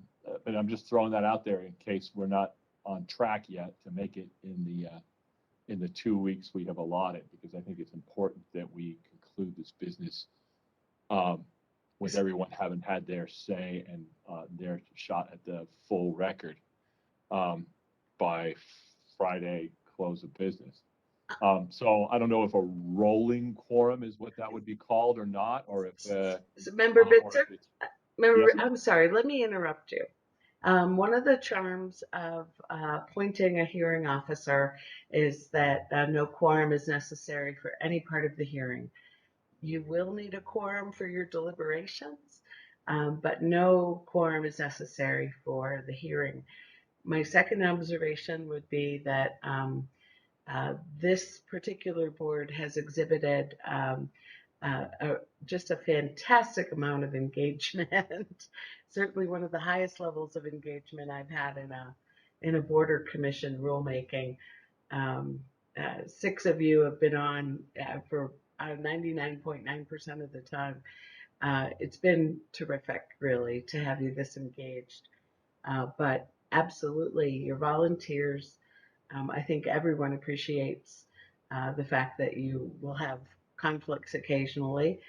just throwing that out there in case we're not on track yet to make it in the 2 weeks we have allotted, because I think it's important that we conclude this business with everyone having had their say and their shot at the full record by Friday close of business. So I don't know if a rolling quorum is what that would be called or not, or if Member Bitzer, yes. I'm sorry, let me interrupt you. One of the charms of appointing a hearing officer is that no quorum is necessary for any part of the hearing. You will need a quorum for your deliberations, but no quorum is necessary for the hearing. My second observation would be that this particular board has exhibited just a fantastic amount of engagement. Certainly one of the highest levels of engagement I've had in a border commission rulemaking. 6 of you have been on for 99.9% of the time. It's been terrific, really, to have you this engaged. But absolutely, your volunteers, I think everyone appreciates the fact that you will have conflicts occasionally,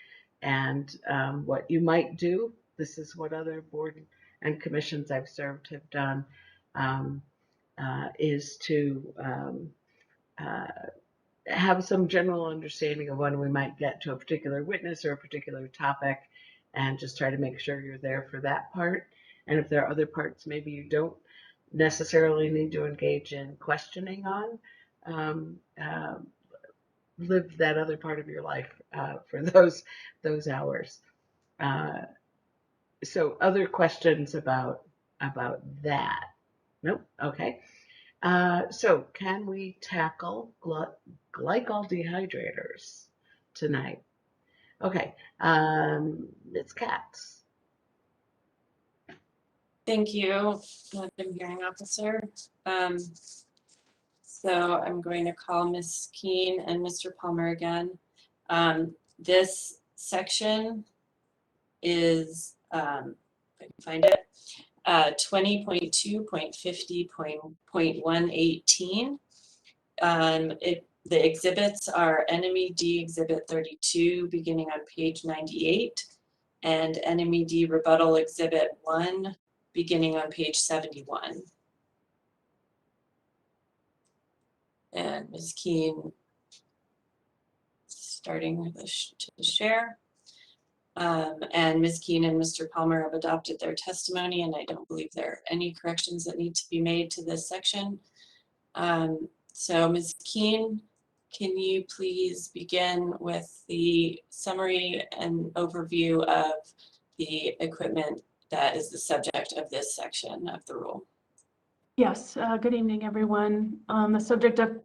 and what you might do, this is what other board and commissions I've served have done, is to have some general understanding of when we might get to a particular witness or a particular topic, and just try to make sure you're there for that part. And if there are other parts maybe you don't necessarily need to engage in questioning on, live that other part of your life for those hours. So other questions about that? Nope. Okay. So can we tackle glycol dehydrators tonight? Okay. Ms. Katz. Thank you, Madam Hearing Officer. So I'm going to call Ms. Keene and Mr. Palmer again. This section is, if I can find it, 20.2.50.118. The exhibits are Enemy D Exhibit 32, beginning on page 98, and Enemy D Rebuttal Exhibit 1, beginning on page 71. And Ms. Keene, starting with to share. And Ms. Keene and Mr. Palmer have adopted their testimony, and I don't believe there are any corrections that need to be made to this section. So Ms. Keene, can you please begin with the summary and overview of the equipment that is the subject of this section of the rule? Yes, good evening, everyone. The subject of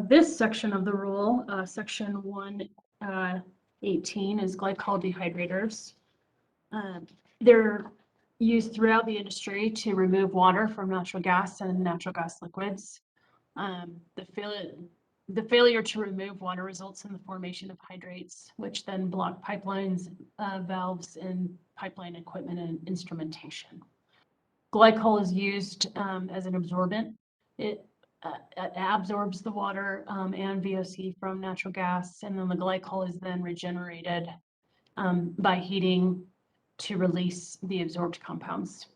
this section of the rule, section 118, is glycol dehydrators. They're used throughout the industry to remove water from natural gas and natural gas liquids. The failure to remove water results in the formation of hydrates, which then block pipelines, valves, and pipeline equipment and instrumentation. Glycol is used as an absorbent. It absorbs the water and VOC from natural gas, and then the glycol is then regenerated by heating to release the absorbed compounds.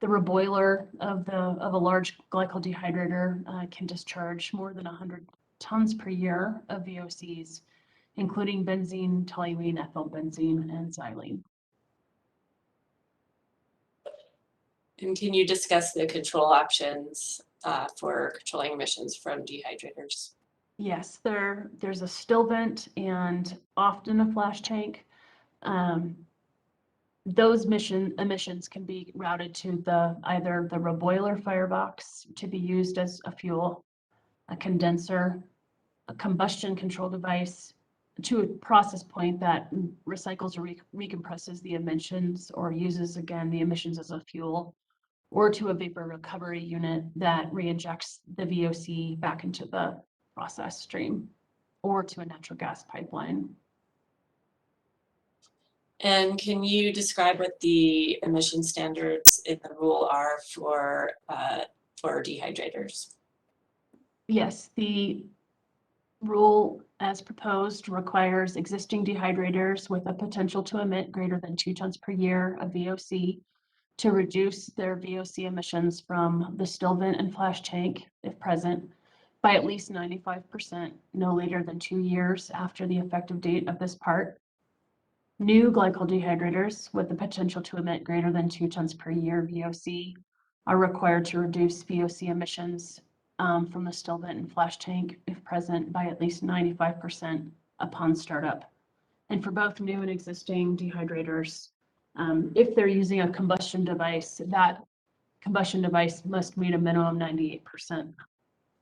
the reboiler of a large glycol dehydrator can discharge more than 100 tons per year of VOCs, including benzene, toluene, ethylbenzene, and xylene. And can you discuss the control options for controlling emissions from dehydrators? Yes, there's a still vent and often a flash tank. Those emissions can be routed to either the reboiler firebox to be used as a fuel, a condenser, a combustion control device, to a process point that recycles or recompresses the emissions or uses again the emissions as a fuel, or to a vapor recovery unit that reinjects the VOC back into the process stream, or to a natural gas pipeline. And can you describe what the emission standards in the rule are for dehydrators? Yes, the rule as proposed requires existing dehydrators with a potential to emit greater than 2 tons per year of VOC to reduce their VOC emissions from the still vent and flash tank, if present, by at least 95% no later than 2 years after the effective date of this part. New glycol dehydrators with the potential to emit greater than 2 tons per year VOC are required to reduce VOC emissions from the still vent and flash tank, if present, by at least 95% upon startup. And for both new and existing dehydrators, if they're using a combustion device, that combustion device must meet a minimum 98%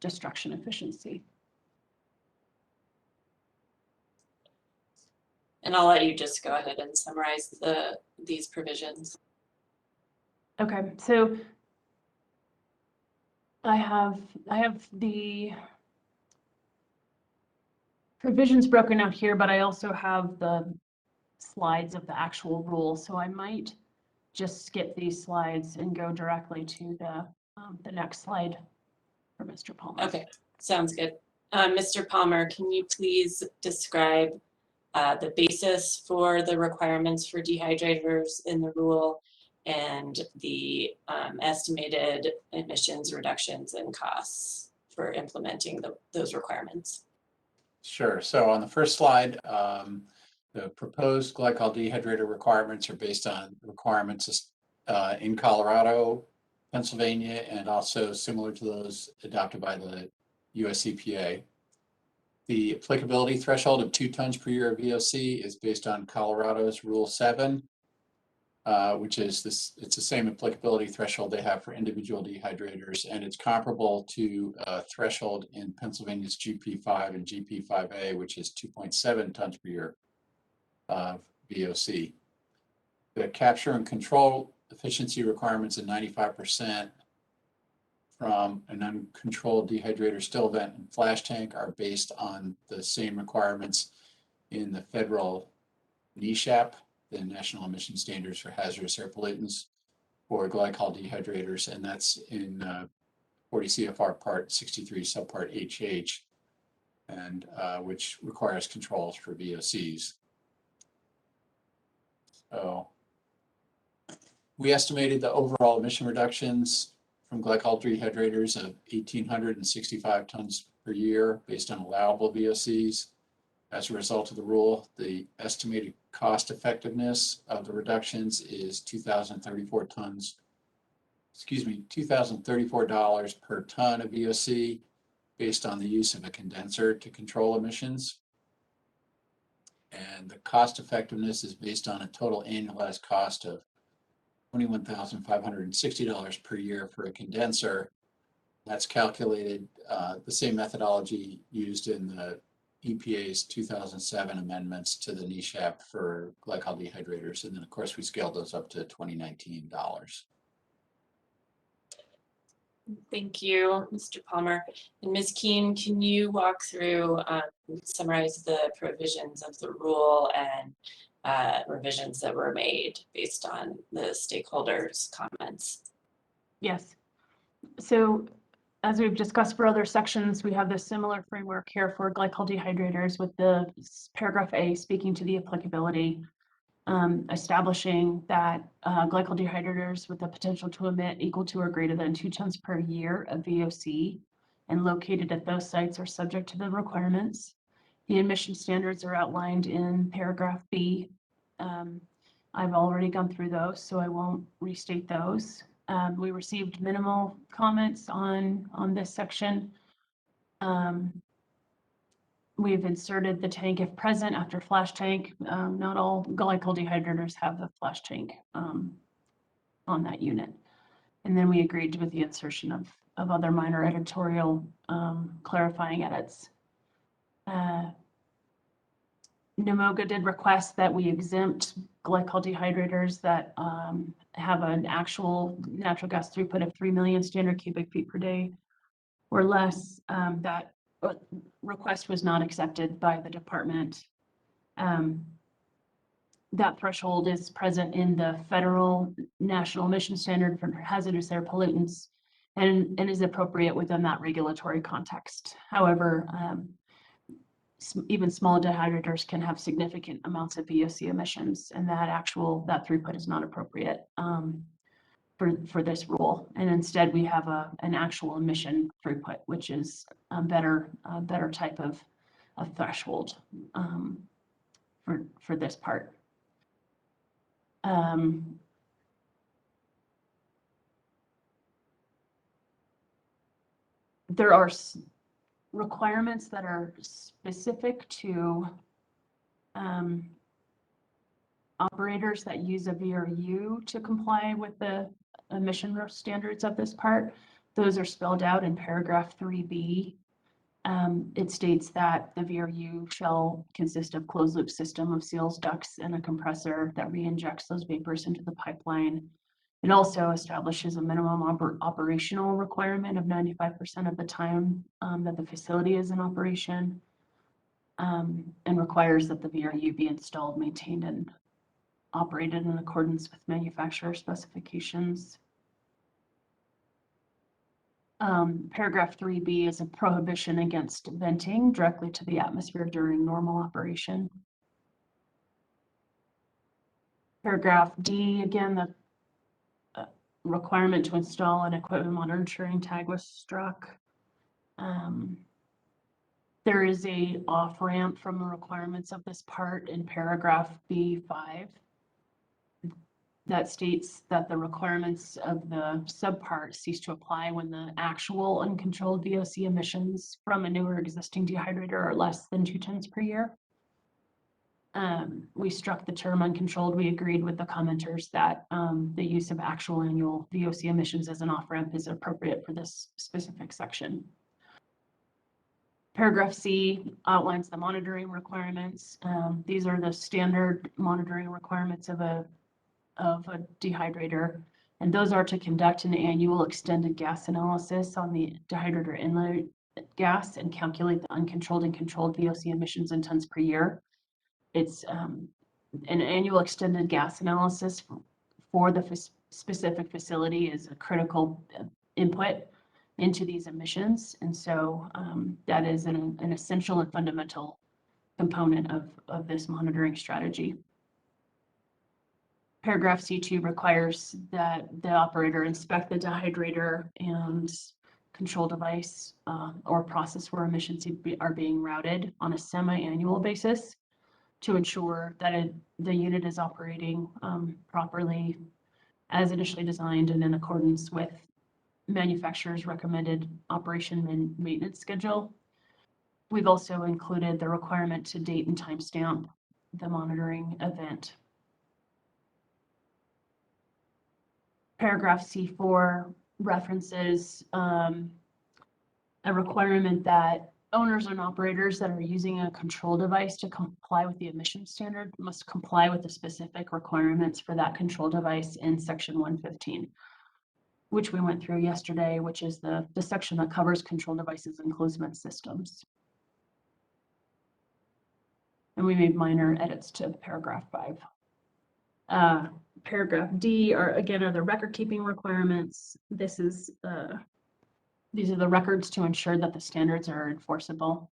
destruction efficiency. And I'll let you just go ahead and summarize these provisions. Okay, so I have the provisions broken out here, but I also have the slides of the actual rule. So I might just skip these slides and go directly to the next slide for Mr. Palmer. Okay, sounds good. Mr. Palmer, can you please describe the basis for the requirements for dehydrators in the rule and the estimated emissions reductions and costs for implementing those requirements? Sure. So on the first slide, the proposed glycol dehydrator requirements are based on requirements in Colorado, Pennsylvania, and also similar to those adopted by the US EPA. The applicability threshold of 2 tons per year of VOC is based on Colorado's Rule 7, which is it's the same applicability threshold they have for individual dehydrators, and it's comparable to a threshold in Pennsylvania's GP5 and GP5A, which is 2.7 tons per year of VOC. The capture and control efficiency requirements of 95% from an uncontrolled dehydrator still vent and flash tank are based on the same requirements in the federal NESHAP, the National Emission Standards for Hazardous Air Pollutants, for glycol dehydrators, and that's in 40 CFR Part 63, Subpart HH, and which requires controls for VOCs. So we estimated the overall emission reductions from glycol dehydrators of 1,865 tons per year based on allowable VOCs. As a result of the rule, the estimated cost effectiveness of the reductions is $2,034 per ton of VOC based on the use of a condenser to control emissions. And the cost effectiveness is based on a total annualized cost of $21,560 per year for a condenser. That's calculated the same methodology used in the EPA's 2007 amendments to the NESHAP for glycol dehydrators. And then, of course, we scaled those up to 2019 dollars. Thank you, Mr. Palmer. And Ms. Keene, can you walk through, summarize the provisions of the rule and revisions that were made based on the stakeholders' comments? Yes. So as we've discussed for other sections, we have this similar framework here for glycol dehydrators with the paragraph A speaking to the applicability. establishing that glycol dehydrators with the potential to emit equal to or greater than 2 tons per year of VOC and located at those sites are subject to the requirements. The emission standards are outlined in paragraph B. I've already gone through those, so I won't restate those. We received minimal comments on this section. We've inserted the tank if present after flash tank. Not all glycol dehydrators have the flash tank on that unit. And then we agreed with the insertion of other minor editorial clarifying edits. NMOGA did request that we exempt glycol dehydrators that have an actual natural gas throughput of 3 million standard cubic feet per day or less. That request was not accepted by the department. That threshold is present in the federal national emission standard for hazardous air pollutants and is appropriate within that regulatory context. However, even small dehydrators can have significant amounts of VOC emissions, and that throughput is not appropriate for this rule. And instead, we have an actual emission throughput, which is a better type of threshold for this part. There are requirements that are specific to operators that use a VRU to comply with the emission standards of this part. Those are spelled out in paragraph 3B. It states that the VRU shall consist of closed loop system of seals, ducts, and a compressor that re-injects those vapors into the pipeline. It also establishes a minimum operational requirement of 95% of the time that the facility is in operation, and requires that the VRU be installed, maintained, and operated in accordance with manufacturer specifications. Paragraph 3B is a prohibition against venting directly to the atmosphere during normal operation. Paragraph D, again, the requirement to install an equipment monitoring tag was struck. There is a off-ramp from the requirements of this part in paragraph B5 that states that the requirements of the subpart cease to apply when the actual uncontrolled VOC emissions from a newer existing dehydrator are less than 2 tons per year. We struck the term uncontrolled. We agreed with the commenters that the use of actual annual VOC emissions as an off-ramp is appropriate for this specific section. Paragraph C outlines the monitoring requirements. These are the standard monitoring requirements of a dehydrator, and those are to conduct an annual extended gas analysis on the dehydrator inlet gas and calculate the uncontrolled and controlled VOC emissions in tons per year. It's an annual extended gas analysis for the specific facility is a critical input into these emissions. And so that is an essential and fundamental component of this monitoring strategy. Paragraph C2 requires that the operator inspect the dehydrator and control device or process where emissions are being routed on a semi-annual basis to ensure that the unit is operating properly as initially designed and in accordance with manufacturer's recommended operation and maintenance schedule. We've also included the requirement to date and timestamp the monitoring event. Paragraph C4 references a requirement that owners and operators that are using a control device to comply with the emission standard must comply with the specific requirements for that control device in section 115, which we went through yesterday, which is the section that covers control devices and closed-vent systems. And we made minor edits to paragraph 5. Paragraph D are the record-keeping requirements. These are the records to ensure that the standards are enforceable.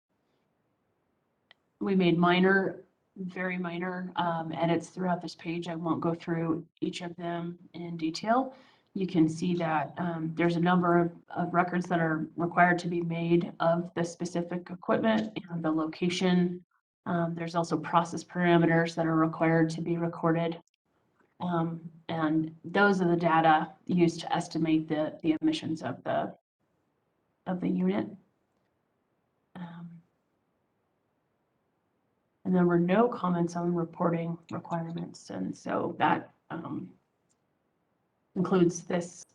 We made minor very minor edits throughout this page. I won't go through each of them in detail. You can see that there's a number of records that are required to be made of the specific equipment and the location. There's also process parameters that are required to be recorded. And those are the data used to estimate the emissions of the unit. And there were no comments on reporting requirements, and so that includes this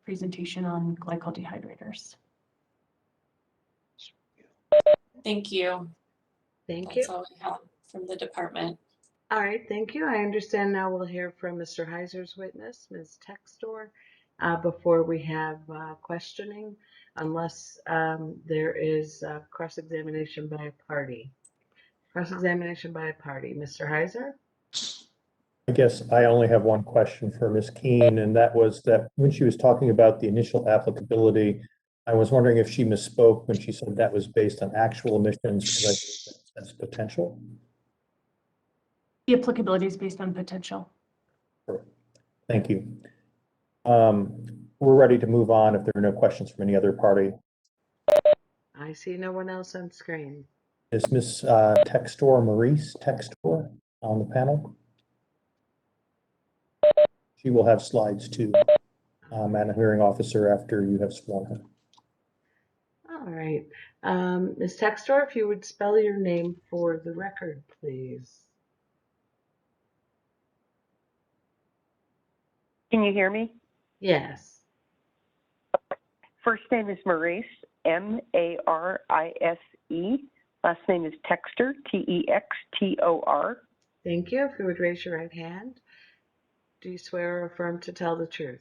presentation on glycol dehydrators. Thank you. Thank you. That's all we have from the department. All right, thank you. I understand now we'll hear from Mr. Heiser's witness, Ms. Textor, before we have questioning, unless there is cross-examination by a party. Cross-examination by a party. Mr. Heiser? I guess I only have one question for Ms. Keene, and that was that when she was talking about the initial applicability, I was wondering if she misspoke when she said that was based on actual emissions, because I think that's potential. The applicability is based on potential. Thank you. We're ready to move on if there are no questions from any other party. I see no one else on screen. Is Ms. Maurice Textor on the panel? She will have slides too, Madam Hearing Officer, after you have sworn her. All right. Ms. Textor, if you would spell your name for the record, please. Can you hear me? Yes. First name is Maurice, Marise. Last name is Textor, Textor. Thank you. If you would raise your right hand. Do you swear or affirm to tell the truth?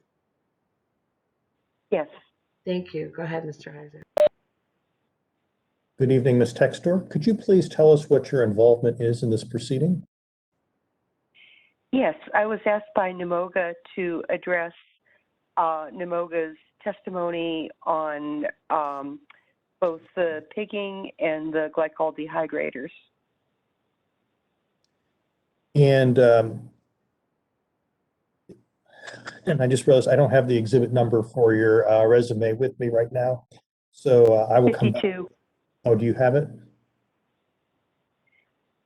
Yes. Thank you. Go ahead, Mr. Heiser. Good evening, Ms. Textor. Could you please tell us what your involvement is in this proceeding? Yes, I was asked by NMOGA to address NMOGA's testimony on both the pigging and the glycol dehydrators. And I just realized I don't have the exhibit number for your resume with me right now. So I will come back. 52. Oh, do you have it?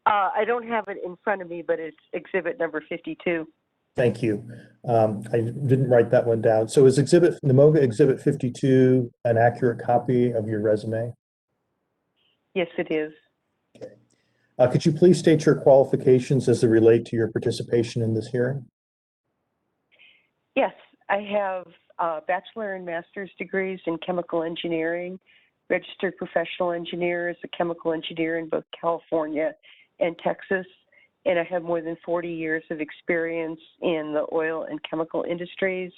I don't have it in front of me, but it's exhibit number 52. Thank you. I didn't write that one down. So is NMOGA exhibit 52 an accurate copy of your resume? Yes, it is. Could you please state your qualifications as they relate to your participation in this hearing? Yes, I have bachelor and master's degrees in chemical engineering, registered professional engineer as a chemical engineer in both California and Texas, and I have more than 40 years of experience in the oil and chemical industries,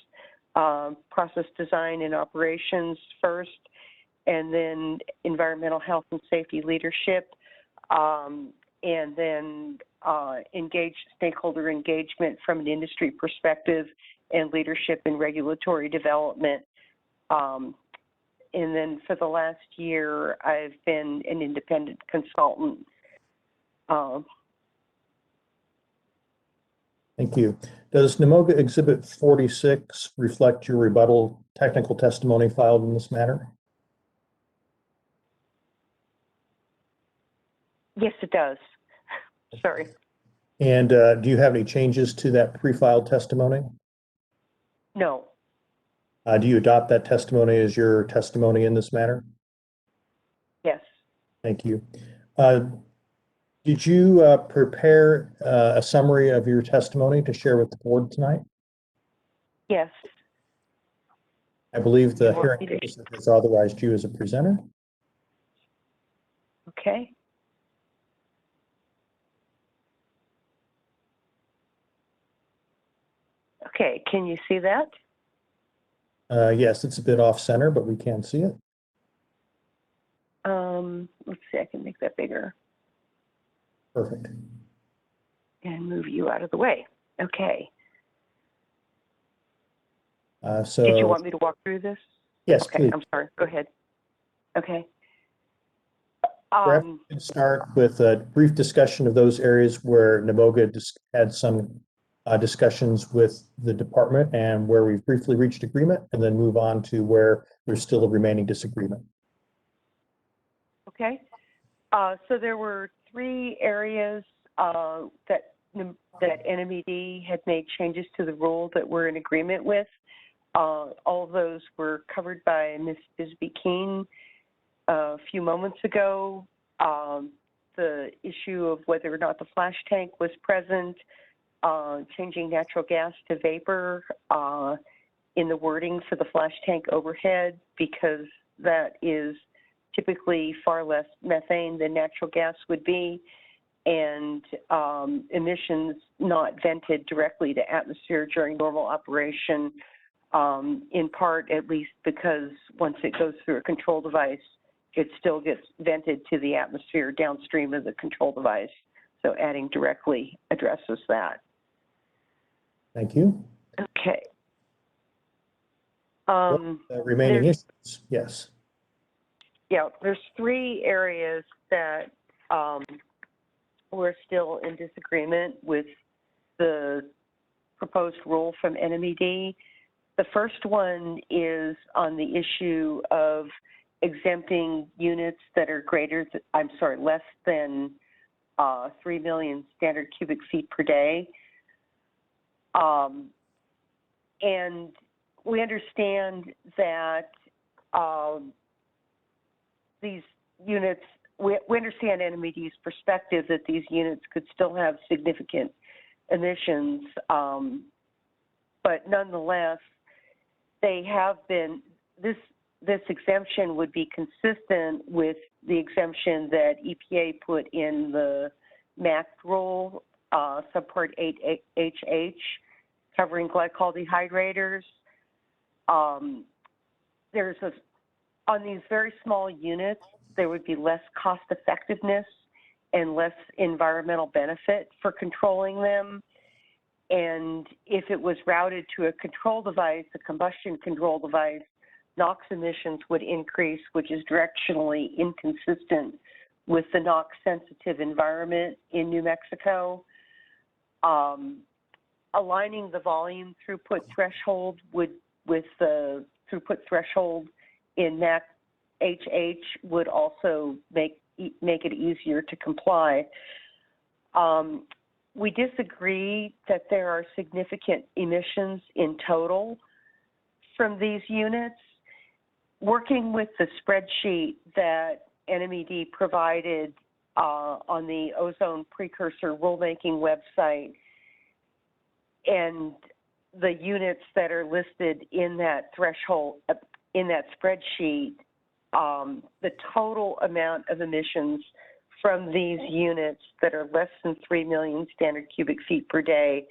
process design and operations first, and then environmental health and safety leadership, and then stakeholder engagement from an industry perspective and leadership in regulatory development. And then for the last year, I've been an independent consultant. Thank you. Does NMOGA exhibit 46 reflect your rebuttal technical testimony filed in this matter? Yes, it does. Sorry. And do you have any changes to that pre-filed testimony? No. Do you adopt that testimony as your testimony in this matter? Yes. Thank you. Did you prepare a summary of your testimony to share with the board tonight? Yes. I believe the hearing officer has authorized you as a presenter. Okay. Okay, can you see that? Yes, it's a bit off center, but we can see it. Let's see, I can make that bigger. Perfect. And move you out of the way. Okay. So did you want me to walk through this? Yes, okay, please. I'm sorry. Go ahead. Okay. Perhaps we can start with a brief discussion of those areas where NMOGA had some discussions with the department and where we've briefly reached agreement, and then move on to where there's still a remaining disagreement. Okay. So there were 3 areas that NMED had made changes to the rule that we're in agreement with. All of those were covered by Ms. Bisbee Keene a few moments ago. The issue of whether or not the flash tank was present, changing natural gas to vapor in the wording for the flash tank overhead, because that is typically far less methane than natural gas would be, and emissions not vented directly to atmosphere during normal operation, in part at least because once it goes through a control device, it still gets vented to the atmosphere downstream of the control device. So adding directly addresses that. Thank you. Okay. Remaining issues, yes. Yeah, there's 3 areas that we're still in disagreement with the proposed rule from NMED. The first one is on the issue of exempting units that are less than 3 million standard cubic feet per day. And we understand that these units, we understand NMED's perspective that these units could still have significant emissions, but nonetheless, they have been, this exemption would be consistent with the exemption that EPA put in the MAC rule, subpart 8HH, covering glycol dehydrators. On these very small units, there would be less cost effectiveness and less environmental benefit for controlling them. And if it was routed to a control device, a combustion control device, NOx emissions would increase, which is directionally inconsistent with the NOx sensitive environment in New Mexico. Aligning the volume throughput threshold with the throughput threshold in MAC HH would also make it easier to comply. We disagree that there are significant emissions in total from these units. Working with the spreadsheet that NMED provided on the Ozone Precursor rulemaking website, and the units that are listed in that threshold, in that spreadsheet, the total amount of emissions from these units that are less than 3 million standard cubic feet per day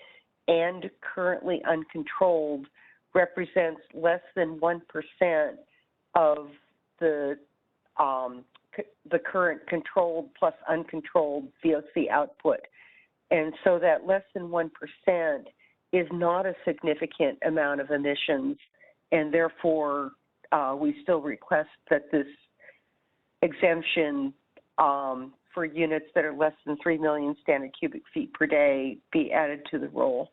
and currently uncontrolled represents less than 1% of the current controlled plus uncontrolled VOC output. And so that less than 1% is not a significant amount of emissions, and therefore we still request that this exemption for units that are less than 3 million standard cubic feet per day be added to the rule.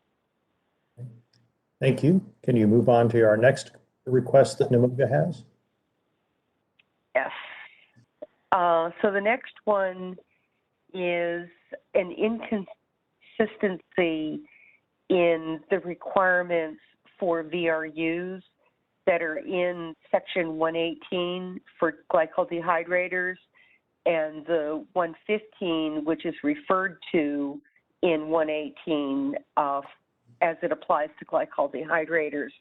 Thank you. Can you move on to our next request that NMOGA has? Yes. So the next one is an inconsistency in the requirements for VRUs that are in section 118 for glycol dehydrators and the 115, which is referred to in 118 as it applies to glycol dehydrators.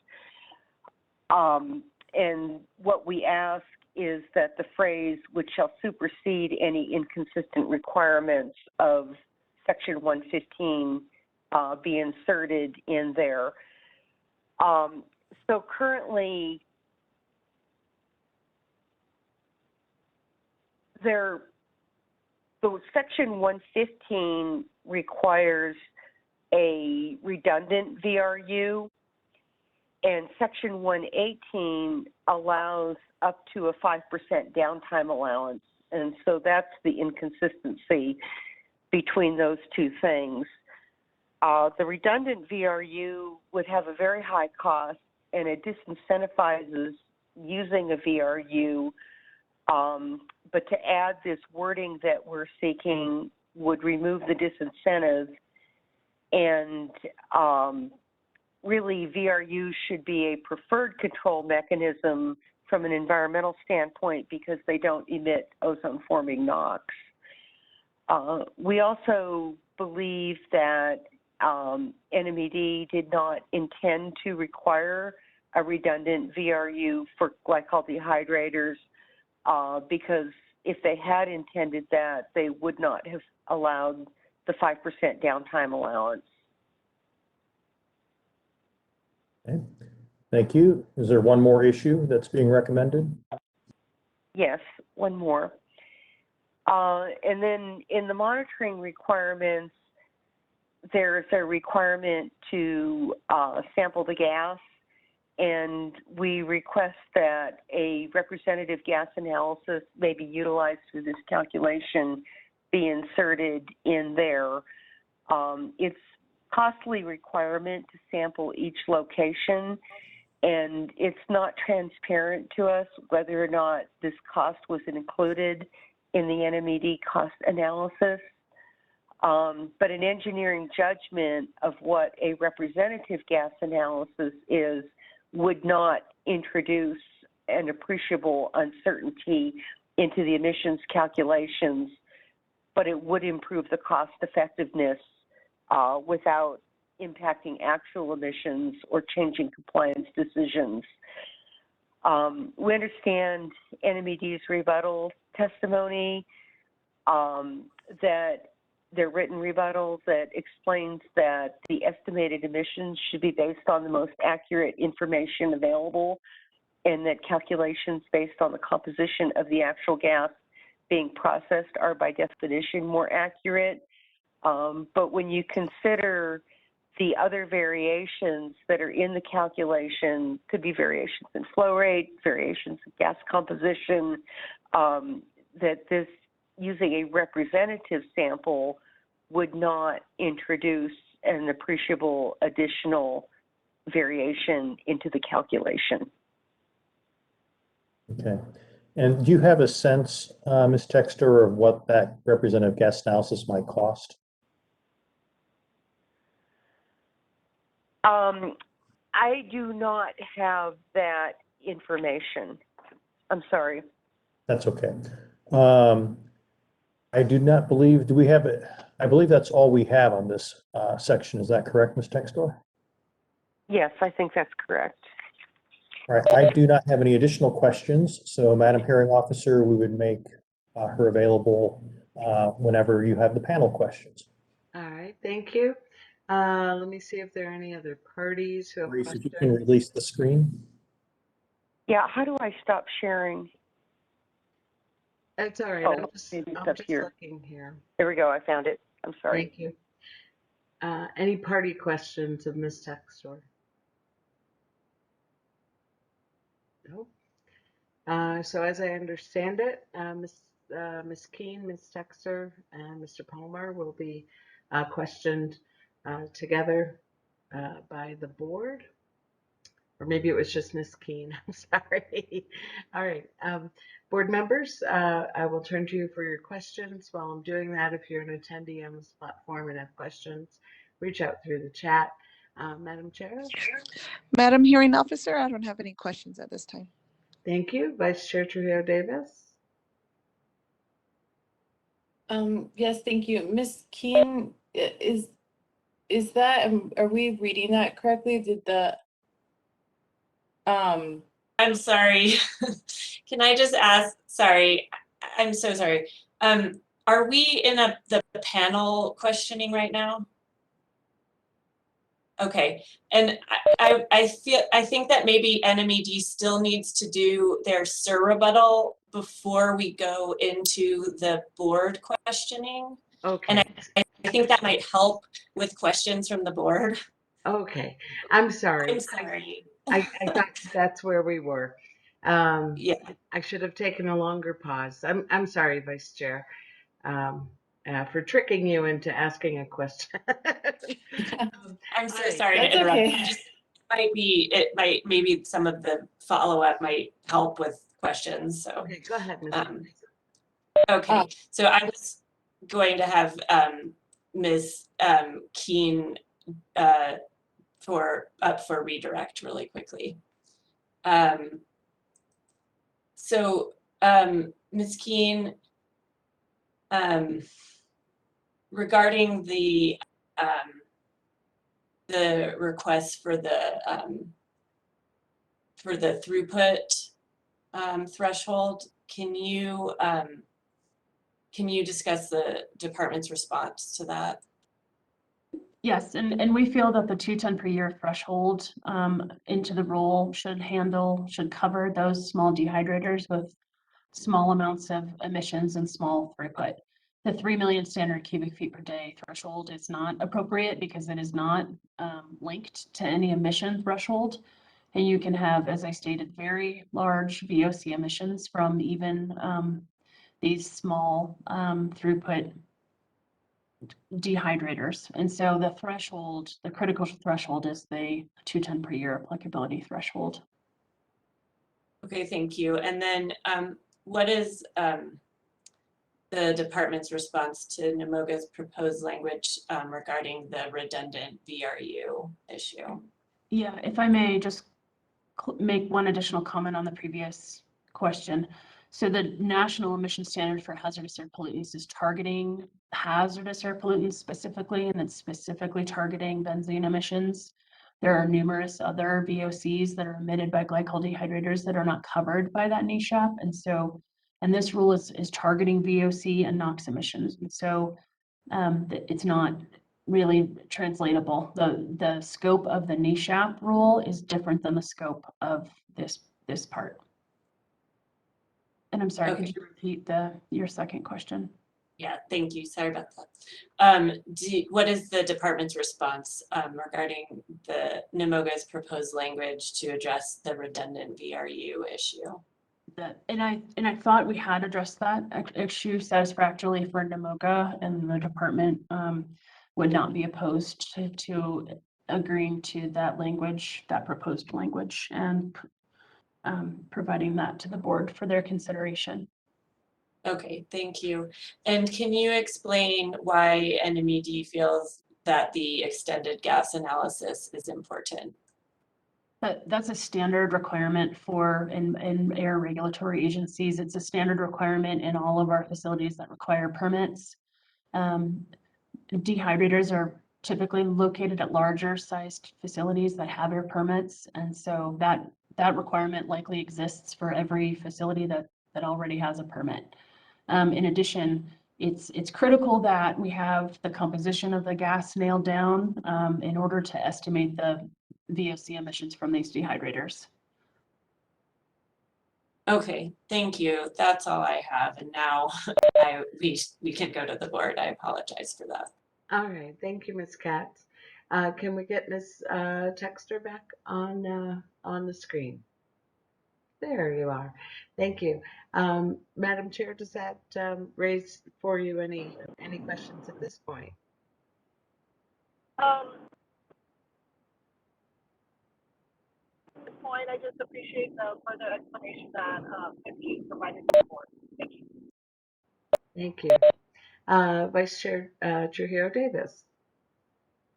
And what we ask is that the phrase, which shall supersede any inconsistent requirements of section 115, be inserted in there. So currently, the section 115 requires a redundant VRU, and section 118 allows up to a 5% downtime allowance. And so that's the inconsistency between those two things. The redundant VRU would have a very high cost, and it disincentivizes using a VRU. But to add this wording that we're seeking would remove the disincentive. And really, VRU should be a preferred control mechanism from an environmental standpoint because they don't emit ozone-forming NOx. We also believe that NMED did not intend to require a redundant VRU for glycol dehydrators because if they had intended that, they would not have allowed the 5% downtime allowance. Okay. Thank you. Is there one more issue that's being recommended? Yes, one more. And then in the monitoring requirements, there's a requirement to sample the gas, and we request that a representative gas analysis may be utilized through this calculation be inserted in there. It's costly requirement to sample each location, and it's not transparent to us whether or not this cost was included in the NMED cost analysis. But an engineering judgment of what a representative gas analysis is would not introduce an appreciable uncertainty into the emissions calculations, but it would improve the cost effectiveness without impacting actual emissions or changing compliance decisions. We understand NMED's rebuttal testimony, that their written rebuttal that explains that the estimated emissions should be based on the most accurate information available, and that calculations based on the composition of the actual gas being processed are by definition more accurate. But when you consider the other variations that are in the calculation, could be variations in flow rate, variations in gas composition, that this using a representative sample would not introduce an appreciable additional variation into the calculation. Okay. And do you have a sense, Ms. Texter, of what that representative gas analysis might cost? I do not have that information. I'm sorry. That's okay. I do not believe, do we have it? I believe that's all we have on this section. Is that correct, Ms. Textor? Yes, I think that's correct. All right, I do not have any additional questions. So Madam Hearing Officer, we would make her available whenever you have the panel questions. All right, thank you. Let me see if there are any other parties who have Reese, questions. if you can release the screen. Yeah, how do I stop sharing? That's all right. Oh, I'm just looking here. There we go. I found it. I'm sorry. Thank you. Any party questions of Ms. Textor? Nope. So as I understand it, Ms. Keene, Ms. Texter, and Mr. Palmer will be questioned together by the board. Or maybe it was just Ms. Keene. I'm sorry. All right. Board members, I will turn to you for your questions. While I'm doing that, if you're an attendee on this platform and have questions, reach out through the chat. Madam Chair? Madam Hearing Officer, I don't have any questions at this time. Thank you. Vice Chair Trujillo Davis? Yes, thank you. Ms. Keene, is that, are we reading that correctly? Did the, I'm sorry. Can I just ask, sorry, I'm so sorry. Are we in the panel questioning right now? Okay, and I think that maybe NMED still needs to do their SIR rebuttal before we go into the board questioning. Okay. And I think that might help with questions from the board. Okay, I'm sorry. I'm sorry. I thought that's where we were. Yeah. I should have taken a longer pause. I'm sorry, Vice Chair, for tricking you into asking a question. I'm so all right. sorry That's to interrupt. okay. Maybe some of the follow-up might help with questions, so. Okay, go ahead, Ms. Okay, so I was going to have Ms. Keene up for redirect really quickly. Ms. Keene, regarding the request for the throughput threshold, can you discuss the department's response to that? Yes, and we feel that the 2 ton per year threshold into the rule should cover those small dehydrators with small amounts of emissions and small throughput. The 3 million standard cubic feet per day threshold is not appropriate because it is not linked to any emission threshold. And you can have, as I stated, very large VOC emissions from even these small throughput dehydrators. And so the threshold, the critical threshold is the 2 ton per year applicability threshold. Okay, thank you. And then what is the department's response to NMOGA's proposed language regarding the redundant VRU issue? Yeah, if I may just make one additional comment on the previous question. So the national emission standard for hazardous air pollutants is targeting hazardous air pollutants specifically, and it's specifically targeting benzene emissions. There are numerous other VOCs that are emitted by glycol dehydrators that are not covered by that NESHAP. And this rule is targeting VOC and NOx emissions. And so it's not really translatable. The scope of the NESHAP rule is different than the scope of this part. And I'm sorry, could you repeat your second question? Yeah, thank you. Sorry about that. What is the department's response regarding the NMOGA's proposed language to address the redundant VRU issue? And I thought we had addressed that issue satisfactorily for NMOGA, and the department would not be opposed to agreeing to that language, that proposed language, and providing that to the board for their consideration. Okay, thank you. And can you explain why NMED feels that the extended gas analysis is important? That's a standard requirement for in air regulatory agencies. It's a standard requirement in all of our facilities that require permits. Dehydrators are typically located at larger sized facilities that have air permits. And so that requirement likely exists for every facility that already has a permit. In addition, it's critical that we have the composition of the gas nailed down in order to estimate the VOC emissions from these dehydrators. Okay, thank you. That's all I have. And now we can go to the board. I apologize for that. All right, thank you, Ms. Katz. Can we get Ms. Texter back on the screen? There you are. Thank you. Madam Chair, does that raise for you any questions at this point? At this point, I just appreciate the further explanation that Keene provided to the board. Thank you. Thank you. Vice Chair Trujillo Davis.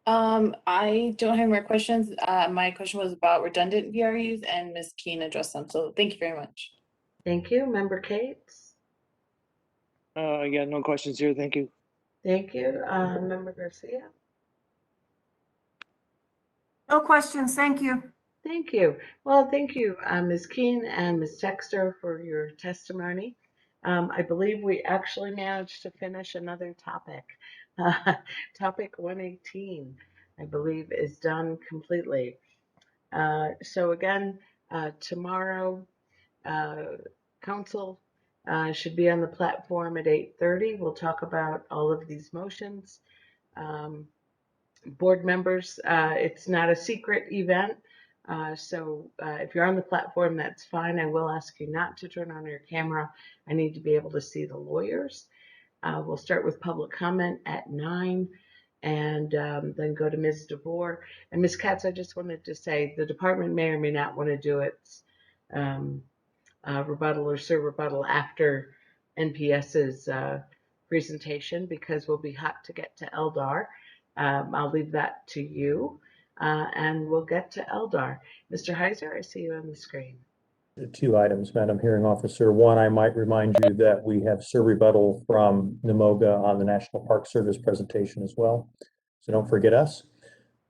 I don't have more questions. My question was about redundant VRUs, and Ms. Keene addressed them. So thank you very much. Thank you. Member Cates. Yeah, no questions here. Thank you. Thank you. Member Garcia. No questions. Thank you. Thank you. Well, thank you, Ms. Keene and Ms. Texter, for your testimony. I believe we actually managed to finish another topic. Topic 118, I believe, is done completely. So again, tomorrow, council should be on the platform at 8:30. We'll talk about all of these motions. Board members, it's not a secret event. So if you're on the platform, that's fine. I will ask you not to turn on your camera. I need to be able to see the lawyers. We'll start with public comment at 9 and then go to Ms. DeVore. And Ms. Katz, I just wanted to say the department may or may not want to do its rebuttal or sir rebuttal after NPS's presentation because we'll be hot to get to Eldar. I'll leave that to you and we'll get to Eldar. Mr. Heiser, I see you on the screen. 2 items, Madam Hearing Officer. One, I might remind you that we have sir rebuttal from NMOGA on the National Park Service presentation as well. So don't forget us.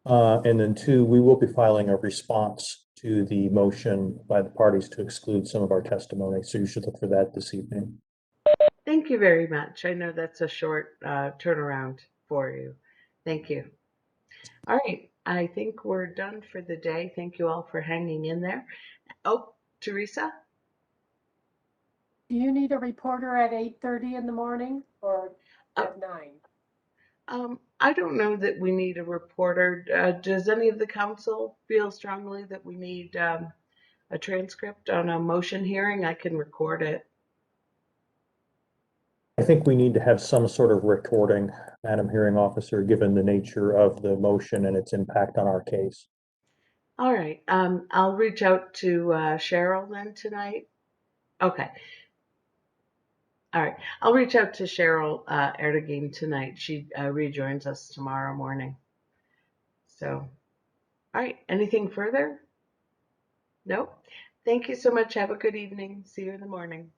And then 2, we will be filing a response to the motion by the parties to exclude some of our testimony. So you should look for that this evening. Thank you very much. I know that's a short turnaround for you. Thank you. All right. I think we're done for the day. Thank you all for hanging in there. Oh, Teresa? Do you need a reporter at 8:30 in the morning or at 9? I don't know that we need a reporter. Does any of the council feel strongly that we need a transcript on a motion hearing? I can record it. I think we need to have some sort of recording, Madam Hearing Officer, given the nature of the motion and its impact on our case. All right. I'll reach out to Cheryl then tonight. Okay. All right. I'll reach out to Cheryl Erdogan tonight. She rejoins us tomorrow morning. So, all right. Anything further? Nope. Thank you so much. Have a good evening. See you in the morning.